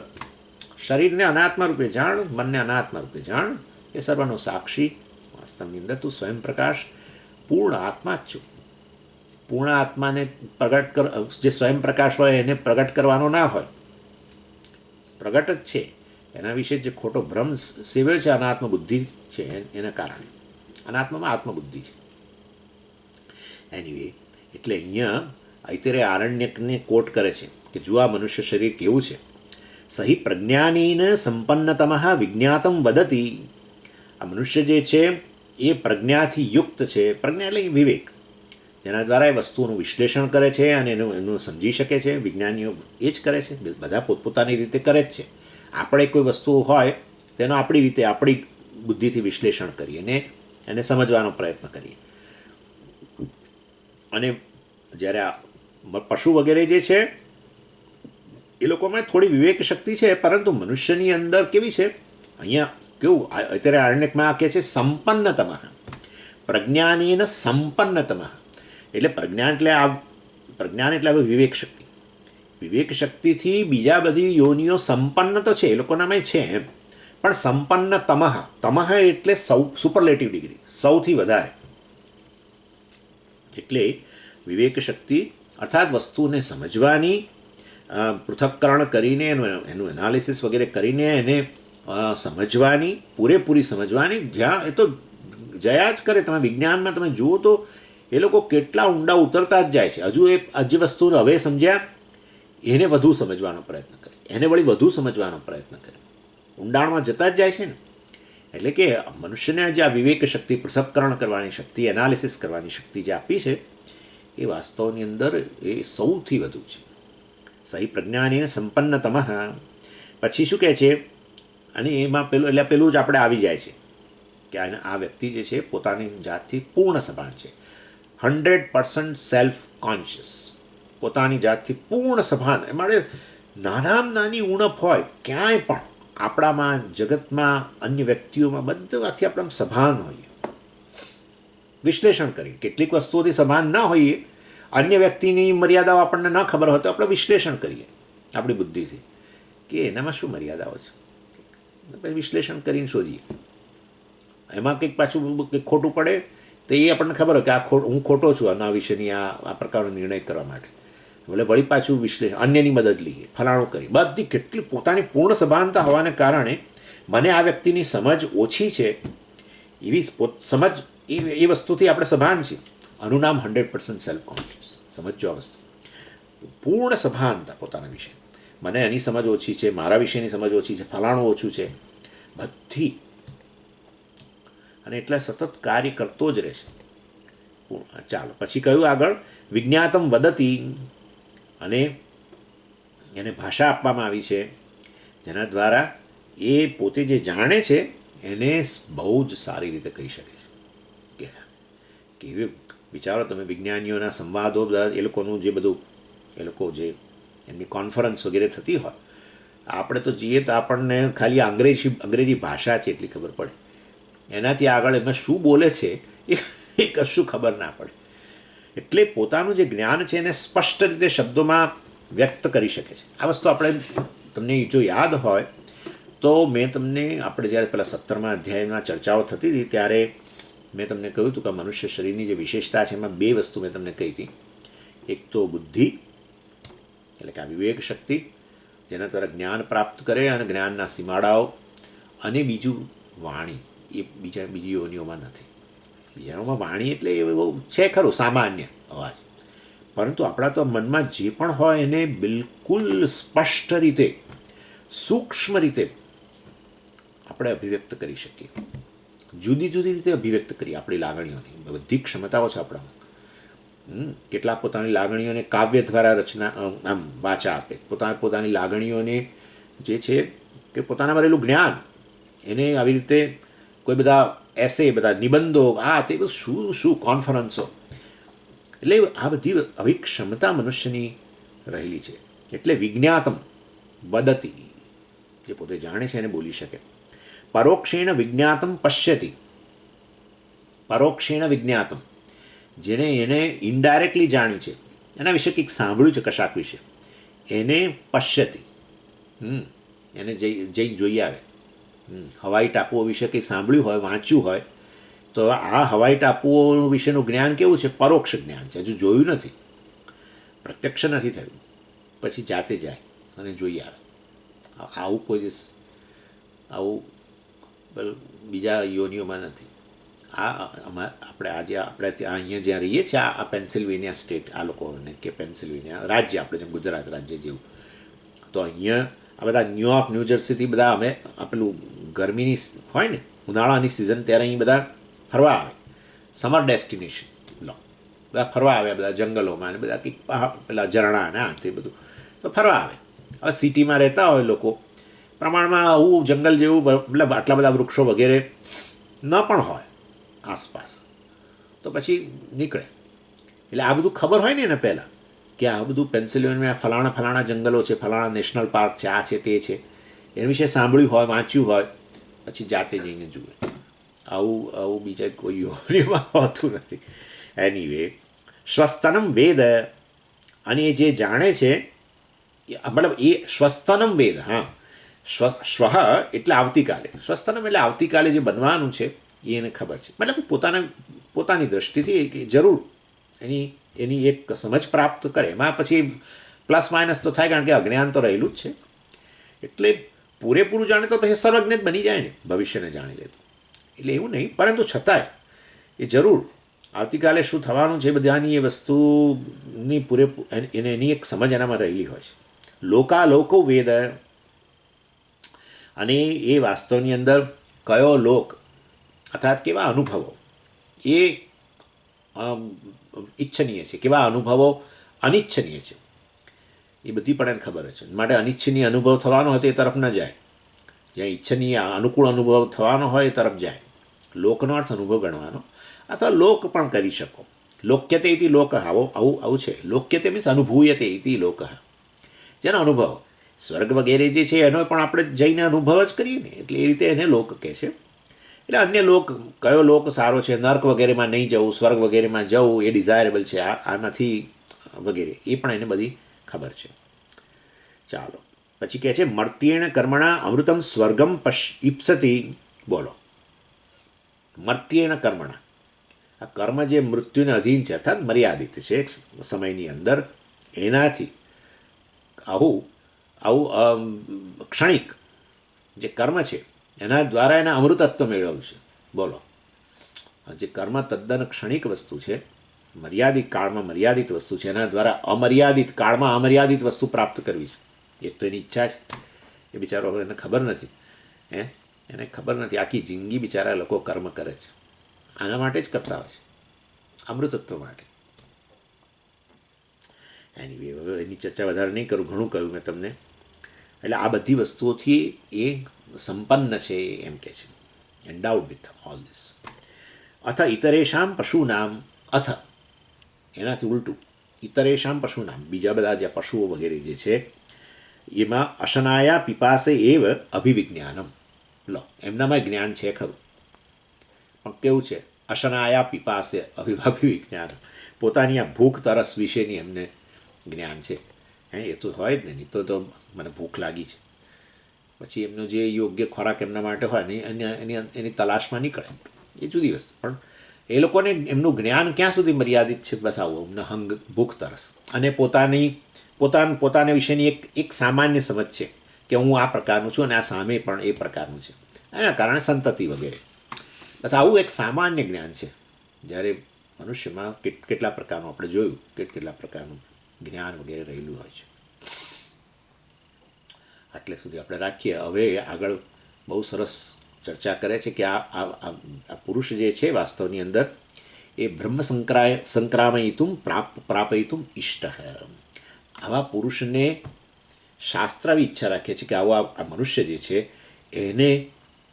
શરીરને અનાત્મા રૂપે જાણ, મનને અનાત્મા રૂપે જાણ. એ સર્વનો સાક્ષી. વાસ્તવની અંદર તું સ્વયં પ્રકાશ પૂર્ણ આત્મા જ છું. પૂર્ણ આત્માને પ્રગટ કર, જે સ્વયં પ્રકાશ હોય એને પ્રગટ કરવાનો ના હોય, પ્રગટ જ છે. એના વિશે જે ખોટો ભ્રમ સેવ્યો છે અનાત્મ બુદ્ધિ છે એના કારણે. અનાત્મામાં આત્મબુદ્ધિ છે. એનીવે, એટલે અહીંયા અત્યારે આરણ્યકને કોટ કરે છે કે જો આ મનુષ્ય શરીર કેવું છે. સહી પ્રજ્ઞાનીન સંપન્નતમ વિજ્ઞાતમ વદતી. આ મનુષ્ય જે છે એ પ્રજ્ઞાથી યુક્ત છે. પ્રજ્ઞા એટલે વિવેક, જેના દ્વારા એ વસ્તુઓનું વિશ્લેષણ કરે છે અને એનું સમજી શકે છે. વિજ્ઞાનીઓ એ જ કરે છે, બધા પોતપોતાની રીતે કરે જ છે. આપણે કોઈ વસ્તુ હોય તેનો આપણી રીતે, આપણી બુદ્ધિથી વિશ્લેષણ કરીએ ને એને સમજવાનો પ્રયત્ન કરીએ. અને જ્યારે આ પશુ વગેરે જે છે એ લોકોમાં થોડી વિવેક શક્તિ છે, પરંતુ મનુષ્યની અંદર કેવી છે? અહીંયા કેવું અત્યારે આરણ્યકમાં કહે છે સંપન્નતમ, પ્રજ્ઞાનીન સંપન્નતમ. એટલે પ્રજ્ઞાન એટલે હવે વિવેક શક્તિ. વિવેક શક્તિથી બીજા બધી યોનિઓ સંપન્ન તો છે, એ લોકોનામાં છે એમ, પણ સંપન્ન તમઃ એટલે સુપરલેટિવ ડિગ્રી, સૌથી વધારે. એટલે વિવેક શક્તિ અર્થાત વસ્તુને સમજવાની, પૃથક્કરણ કરીને એનું એનાલિસિસ વગેરે કરીને એને સમજવાની, પૂરેપૂરી સમજવાની. જ્યાં એ તો જયા જ કરે. તમે વિજ્ઞાનમાં તમે જુઓ તો એ લોકો કેટલા ઊંડા ઉતરતા જ જાય છે. હજુ એ જે વસ્તુને હવે સમજ્યા એને વધુ સમજવાનો પ્રયત્ન કરે, એને વળી વધુ સમજવાનો પ્રયત્ન કરે, ઊંડાણમાં જતા જ જાય છે ને. એટલે કે મનુષ્યને જે આ વિવેક શક્તિ, પૃથક્કરણ કરવાની શક્તિ, એનાલિસિસ કરવાની શક્તિ જે આપી છે એ વાસ્તવની અંદર એ સૌથી વધુ છે. સહી પ્રજ્ઞાની સંપન્નતમ. પછી શું કહે છે? અને એમાં પેલું જ આપણે આવી જાય છે કે આ વ્યક્તિ જે છે પોતાની જાતથી પૂર્ણ સભાન છે, 100% સેલ્ફ કોન્શિયસ. પોતાની જાતથી પૂર્ણ સભાન, એ માટે નાનામાં નાની ઉણપ હોય ક્યાંય પણ આપણામાં, જગતમાં, અન્ય વ્યક્તિઓમાં, બધાથી આપણે સભાન હોઈએ. વિશ્લેષણ કરીએ, કેટલીક વસ્તુઓથી સભાન ન હોઈએ, અન્ય વ્યક્તિની મર્યાદાઓ આપણને ન ખબર હોય તો આપણે વિશ્લેષણ કરીએ આપણી બુદ્ધિથી કે એનામાં શું મર્યાદાઓ છે, પછી વિશ્લેષણ કરીને શોધીએ. એમાં કંઈક પાછું કંઈક ખોટું પડે તો એ આપણને ખબર હોય કે હું ખોટો છું આના વિશેની આ પ્રકારનો નિર્ણય કરવા માટે, ભલે વળી પાછું વિશ્લેષણ, અન્યની મદદ લઈએ, ફલાણું કરી, બધી કેટલી પોતાની પૂર્ણ સભાનતા હોવાને કારણે મને આ વ્યક્તિની સમજ ઓછી છે એવી સમજ, એ વસ્તુથી આપણે સભાન છીએ. આનું નામ 100% સેલ્ફ કોન્શિયસ. સમજો આ વસ્તુ, પૂર્ણ સભાનતા પોતાના વિશે. મને એની સમજ ઓછી છે, મારા વિશેની સમજ ઓછી છે, ફલાણું ઓછું છે, બધી. અને એટલે સતત કાર્ય કરતો જ રહેશે. ચાલો પછી કહ્યું આગળ, વિજ્ઞાતમ વદતી, અને એને ભાષા આપવામાં આવી છે જેના દ્વારા એ પોતે જે જાણે છે એને બહુ જ સારી રીતે કહી શકે છે. કે વિચારો તમે, વિજ્ઞાનીઓના સંવાદો બધા, એ લોકોનું જે બધું, એ લોકો જે એમની કોન્ફરન્સ વગેરે થતી હોય, આપણે તો જઈએ તો આપણને ખાલી અંગ્રેજી ભાષા છે એટલી ખબર પડે, એનાથી આગળ એમાં શું બોલે છે એ કશું ખબર ના પડે. એટલે પોતાનું જે જ્ઞાન છે એને સ્પષ્ટ રીતે શબ્દોમાં વ્યક્ત કરી શકે છે. આ વસ્તુ આપણે, તમને જો યાદ હોય તો મેં તમને, આપણે જ્યારે પેલા 17મા અધ્યાયમાં ચર્ચાઓ થતી હતી ત્યારે મેં તમને કહ્યું હતું કે મનુષ્ય શરીરની જે વિશેષતા છે એમાં 2 વસ્તુ મેં તમને કહી હતી. એક તો બુદ્ધિ, એટલે કે આ વિવેક શક્તિ જેના દ્વારા જ્ઞાન પ્રાપ્ત કરે અને જ્ઞાનના સીમાડાઓ, અને બીજું વાણી. એ બીજી યોનિઓમાં નથી. બીજાઓમાં વાણી એટલે એવું છે ખરું સામાન્ય અવાજ, પરંતુ આપણા તો મનમાં જે પણ હોય એને બિલકુલ સ્પષ્ટ રીતે, સૂક્ષ્મ રીતે આપણે અભિવ્યક્ત કરી શકીએ. જુદી જુદી રીતે અભિવ્યક્ત કરીએ આપણી લાગણીઓની. બધી ક્ષમતાઓ છે આપણામાં. કેટલાક પોતાની લાગણીઓને કાવ્ય દ્વારા રચના, આમ વાચા આપે. પોતાની લાગણીઓને જે છે કે પોતાનામાં રહેલું જ્ઞાન એને આવી રીતે કોઈ બધા એસે, બધા નિબંધો, આ તે બધું શું કોન્ફરન્સો, એટલે આ બધી આવી ક્ષમતા મનુષ્યની રહેલી છે. એટલે વિજ્ઞાતમ વદતી, જે પોતે જાણે છે એને બોલી શકે. પરોક્ષેણ વિજ્ઞાતમ પશ્યતિ, પરોક્ષેણ વિજ્ઞાતમ, જેણે એને ઇનડાયરેક્ટલી જાણ્યું છે, એના વિશે કંઈક સાંભળ્યું છે કશાક વિશે, એને પશ્યતિ, એને જઈને જોઈ આવે. હવાઈ ટાપુઓ વિશે કંઈ સાંભળ્યું હોય, વાંચ્યું હોય, તો આ હવાઈ ટાપુઓ વિશેનું જ્ઞાન કેવું છે? પરોક્ષ જ્ઞાન છે, હજુ જોયું નથી, પ્રત્યક્ષ નથી થયું. પછી જાતે જાય અને જોઈ આવે. આવું કોઈ દિવસ, આવું બીજા યોનિઓમાં નથી. આપણે આજે આપણે ત્યાં અહીંયા જ્યાં રહીએ છીએ, આ પેન્સિલ્વેનિયા સ્ટેટ, આ લોકોને કે પેન્સિલ્વેનિયા રાજ્ય, આપણે જેમ ગુજરાત રાજ્ય જેવું, તો અહીંયા આ બધા ન્યુયોર્ક, ન્યૂજર્સીથી બધા અમે પેલું ગરમીની હોય ને, ઉનાળાની સિઝન, ત્યારે અહીં બધા ફરવા આવે. સમર ડેસ્ટિનેશન લો, બધા ફરવા આવે, બધા જંગલોમાં ને બધા કંઈક પેલા ઝરણા ને આ તે બધું, તો ફરવા આવે. હવે સિટીમાં રહેતા હોય લોકો પ્રમાણમાં આવું જંગલ જેવું, મતલબ આટલા બધા વૃક્ષો વગેરે ન પણ હોય આસપાસ, તો પછી નીકળે. એટલે આ બધું ખબર હોય ને એને પહેલાં કે આ બધું પેન્સિલ્વેનિયામાં ફલાણા જંગલો છે, ફલાણા નેશનલ પાર્ક છે, આ છે તે છે, એના વિશે સાંભળ્યું હોય, વાંચ્યું હોય, પછી જાતે જઈને જુએ. આવું બીજા કોઈ યોનિમાં હોતું નથી. એનીવે, સ્વસ્તનમ વેદ, અને એ જે જાણે છે, મતલબ એ સ્વસ્તનમ વેદ, હા, સ્વ એટલે આવતીકાલે, સ્વસ્તનમ એટલે આવતીકાલે જે બનવાનું છે એ એને ખબર છે. મતલબ પોતાની દૃષ્ટિથી જરૂર એની એક સમજ પ્રાપ્ત કરે. એમાં પછી પ્લસ માઇનસ તો થાય, કારણ કે અજ્ઞાન તો રહેલું જ છે. એટલે પૂરેપૂરું જાણે તો પછી સર્વજ્ઞ જ બની જાય ને, ભવિષ્યને જાણી લે તો. એટલે એવું નહીં, પરંતુ છતાંય એ જરૂર આવતીકાલે શું થવાનું છે બધાની એ વસ્તુની એની એક સમજ એનામાં રહેલી હોય છે. લોકાલોકો વેદ, અને એ વાસ્તવની અંદર કયો લોક અર્થાત કેવા અનુભવો એ ઈચ્છનીય છે, કેવા અનુભવો અનિચ્છનીય છે, એ બધી પણ એને ખબર છે. માટે અનિચ્છનીય અનુભવ થવાનો હોય તો એ તરફ ન જાય, જ્યાં ઈચ્છનીય અનુકૂળ અનુભવ થવાનો હોય એ તરફ જાય. લોકનો અર્થ અનુભવ ગણવાનો, અથવા લોક પણ કરી શકો. લોક્યતે ઇતિ લોક, આવું છે. લોક્યતે મીન્સ અનુભૂયતે ઇતિ લોક, જેનો અનુભવ. સ્વર્ગ વગેરે જે છે એનો પણ આપણે જઈને અનુભવ જ કરીએ ને, એટલે એ રીતે એને લોક કહે છે. એટલે અન્ય લોક, કયો લોક સારો છે, નર્ક વગેરેમાં નહીં જવું, સ્વર્ગ વગેરેમાં જવું એ ડિઝાયરેબલ છે, આ નથી વગેરે, એ પણ એને બધી ખબર છે. ચાલો પછી કહે છે મર્ત્યેણ કર્મણા અમૃતમ સ્વર્ગમ ઈપ્સતી. બોલો, મર્ત્યેણ કર્મણા, આ કર્મ જે મૃત્યુને અધીન છે અર્થાત મર્યાદિત છે એક સમયની અંદર, એનાથી આવું ક્ષણિક જે કર્મ છે એના દ્વારા એના અમૃતત્વ મેળવ્યું છે. બોલો, જે કર્મ તદ્દન ક્ષણિક વસ્તુ છે, મર્યાદિત કાળમાં મર્યાદિત વસ્તુ છે, એના દ્વારા અમર્યાદિત કાળમાં અમર્યાદિત વસ્તુ પ્રાપ્ત કરવી છે, એ તો એની ઈચ્છા છે. એ બિચારો એને ખબર નથી, એને ખબર નથી, આખી જિંદગી બિચારા લોકો કર્મ કરે છે, આના માટે જ કરતા હોય છે, અમૃતત્વ માટે. એની એની ચર્ચા વધારે નહીં કરું, ઘણું કહ્યું મેં તમને. એટલે આ બધી વસ્તુઓથી એ સંપન્ન છે એમ કે છે, એન્ડાઉડ વિથ ઓલ ધીસ. અથ ઇતરેશામ પશુનામ, અથ એનાથી ઉલટું, ઇતરેશામ પશુનામ, બીજા બધા જે પશુઓ વગેરે જે છે એમાં અશનાયા પીપાસે એવ અભિવિજ્ઞાનમ. લો, એમનામાં જ્ઞાન છે ખરું, પણ કેવું છે? અશનાયા પીપાસે અભિવિજ્ઞાન, પોતાની આ ભૂખ તરસ વિશેની એમને જ્ઞાન છે. એ તો હોય જ નહીં, તો મને ભૂખ લાગી છે, પછી એમનો જે યોગ્ય ખોરાક એમના માટે હોય ને એની તલાશમાં નીકળે, એ જુદી વસ્તુ. પણ એ લોકોને એમનું જ્ઞાન ક્યાં સુધી મર્યાદિત છે? બસ આવું એમને ભૂખ તરસ, અને પોતાને વિશેની એક સામાન્ય સમજ છે કે હું આ પ્રકારનું છું અને આ સામે પણ એ પ્રકારનું છે, એના કારણે સંતતિ વગેરે. બસ આવું એક સામાન્ય જ્ઞાન છે. જ્યારે મનુષ્યમાં કેટલા પ્રકારનું આપણે જોયું, કેટલા પ્રકારનું જ્ઞાન વગેરે રહેલું હોય છે. આટલે સુધી આપણે રાખીએ. હવે આગળ બહુ સરસ ચર્ચા કરે છે કે આ પુરુષ જે છે વાસ્તવની અંદર એ બ્રહ્મ સંક્રામયિતું પ્રાપયિતું ઇષ્ટ. આવા પુરુષને શાસ્ત્ર આવી ઈચ્છા રાખે છે કે આવો આ મનુષ્ય જે છે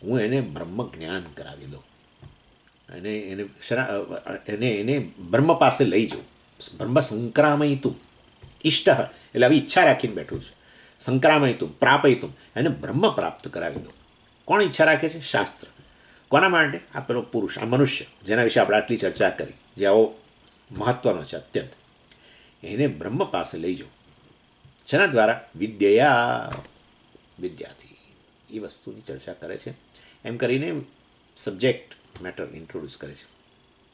હું એને બ્રહ્મ જ્ઞાન કરાવી દઉં, એને બ્રહ્મ પાસે લઈ જાઉં. બ્રહ્મ સંક્રામયિતું ઇષ્ટ એટલે આવી ઈચ્છા રાખીને બેઠું છે. સંક્રામયિતું પ્રાપયિતું, એને બ્રહ્મ પ્રાપ્ત કરાવી દઉં. કોણ ઈચ્છા રાખે છે? શાસ્ત્ર. કોના માટે? આ પેલો પુરુષ, આ મનુષ્ય જેના વિશે આપણે આટલી ચર્ચા કરી, જે આવો મહત્વનો છે અત્યંત, એને બ્રહ્મ પાસે લઈ જાઉં. જેના દ્વારા વિદ્યાથી એ વસ્તુની ચર્ચા કરે છે. એમ કરીને સબ્જેક્ટ મેટર ઇન્ટ્રોડ્યુસ કરે છે,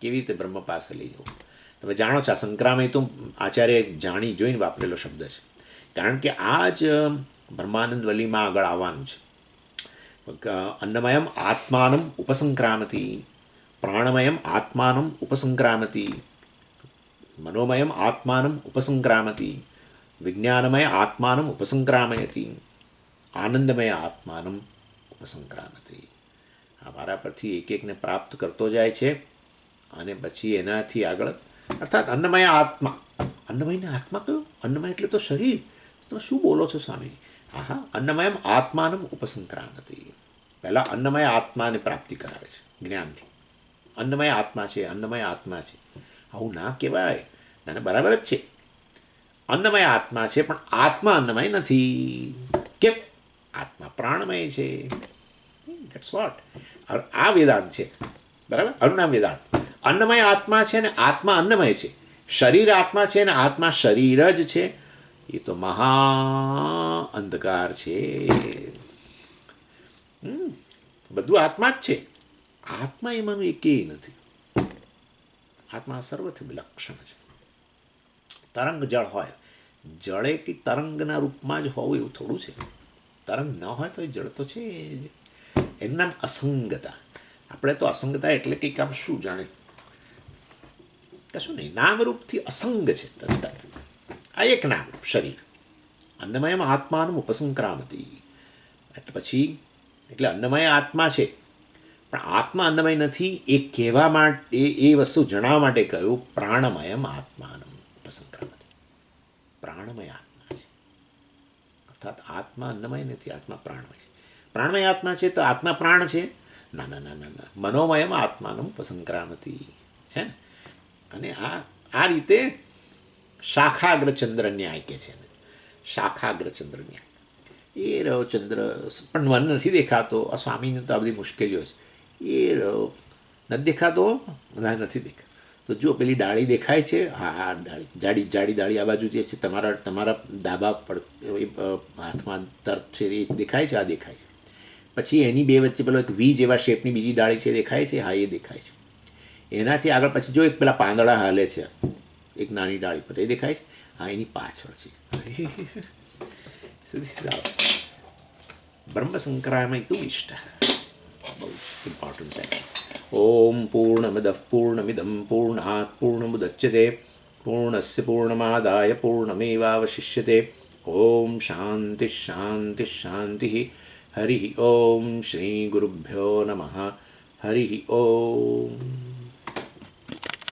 કેવી રીતે બ્રહ્મ પાસે લઈ જવું. તમે જાણો છો આ સંક્રામયિતું આચાર્ય જાણી જોઈને વાપરેલો શબ્દ છે, કારણ કે આ જ બ્રહ્માનંદ વલીમાં આગળ આવવાનું છે. અન્નમયમ આત્માનમ ઉપસંક્રામતી, પ્રાણમયમ આત્માનમ ઉપસંક્રામતી, મનોમયમ આત્માનમ ઉપસંક્રામતી, વિજ્ઞાનમય આત્માનમ ઉપસંક્રામયતી, આનંદમય આત્માનમ ઉપસંક્રામતી. આ મારા પરથી એક એકને પ્રાપ્ત કરતો જાય છે, અને પછી એનાથી આગળ અર્થાત અન્નમય આત્મા. અન્નમયને આત્મા કયો? અન્નમય એટલે તો શરીર. તમે શું બોલો છો સ્વામીજી? અન્નમયમ આત્માનમ ઉપસંક્રામતી. પહેલાં અન્નમય આત્માને પ્રાપ્તિ કરાવે છે જ્ઞાનથી. અન્નમય આત્મા છે, અન્નમય આત્મા છે. આવું ના કહેવાય. તને બરાબર જ છે, અન્નમય આત્મા છે, પણ આત્મા અન્નમય નથી. કેમ? આત્મા પ્રાણમય છે. That's vote. આ વેદાંત છે, બરાબર? અરુણામ વેદાંત. અન્નમય આત્મા છે ને આત્મા અન્નમય છે. શરીર આત્મા છે ને આત્મા શરીર જ છે. એ તો મહા અંધકાર છે. બધું આત્મા જ છે. આત્મા એમાંનું એકેય નથી. આત્મા સર્વથી વિલક્ષણ છે. તરંગ જળ હોય, જળે કે તરંગના રૂપમાં જ હોવું એવું થોડું છે. તરંગ ન હોય તો એ જળ તો છે. એનું નામ અસંગતા. આપણે તો અસંગતા એટલે કંઈક આમ શું જાણે, કશું નહીં, નામરૂપથી અસંગ છે તદ્દન. આ એક નામરૂપ શરીર. અન્નમયમાં આત્માનું ઉપસંક્રામતી. એટલે પછી એટલે અન્નમય આત્મા છે, પણ આત્મા અન્નમય નથી. એ કહેવા માટે એ વસ્તુ જણાવવા માટે કહ્યું પ્રાણમયમ આત્માનું ઉપસંક્રામતી. પ્રાણમય આત્મા છે, અર્થાત આત્મા અન્નમય નથી, આત્મા પ્રાણમય છે. પ્રાણમય આત્મા છે તો આત્મા પ્રાણ છે? ના ના ના ના ના. મનોમયમ આત્માનું ઉપસંક્રામતી છે ને. અને આ રીતે શાખાગ્રચંદ્ર ન્યાય કે છે. શાખાગ્રચંદ્ર ન્યાય એ રહ્યો ચંદ્ર, પણ મને નથી દેખાતો. આ સ્વામીની તો આ બધી મુશ્કેલીઓ છે. એ રહ્યો નથી દેખાતો, ના નથી દેખાતો. તો જુઓ પેલી ડાળી દેખાય છે, હા ડાળી, જાડી જાડી ડાળી આ બાજુ જે છે તમારા તમારા ડાબા હાથમાં તર્ક છે એ દેખાય છે, આ દેખાય છે. પછી એની બે વચ્ચે પેલો એક વી જેવા શેપની બીજી ડાળી છે, દેખાય છે, હા એ દેખાય છે. એનાથી આગળ પછી જો એક પેલા પાંદડા હાલે છે એક નાની ડાળી પર, એ દેખાય છે, હા એની પાછળ છે. બ્રહ્મસંક્રામય તું ઇષ્ટ, બહુ ઇમ્પોર્ટન્ટ સેક્શન. ઓમ પૂર્ણમદ પૂર્ણમિદમ પૂર્ણાત પૂર્ણમુદચ્યતે પૂર્ણસ્ય પૂર્ણમાદાય પૂર્ણમેવાવશિષ્યતે. ઓમ શાંતિ શાંતિ શાંતિ. હરિ ઓમ શ્રી ગુરુભ્યો નમઃ. હરિ ઓમ.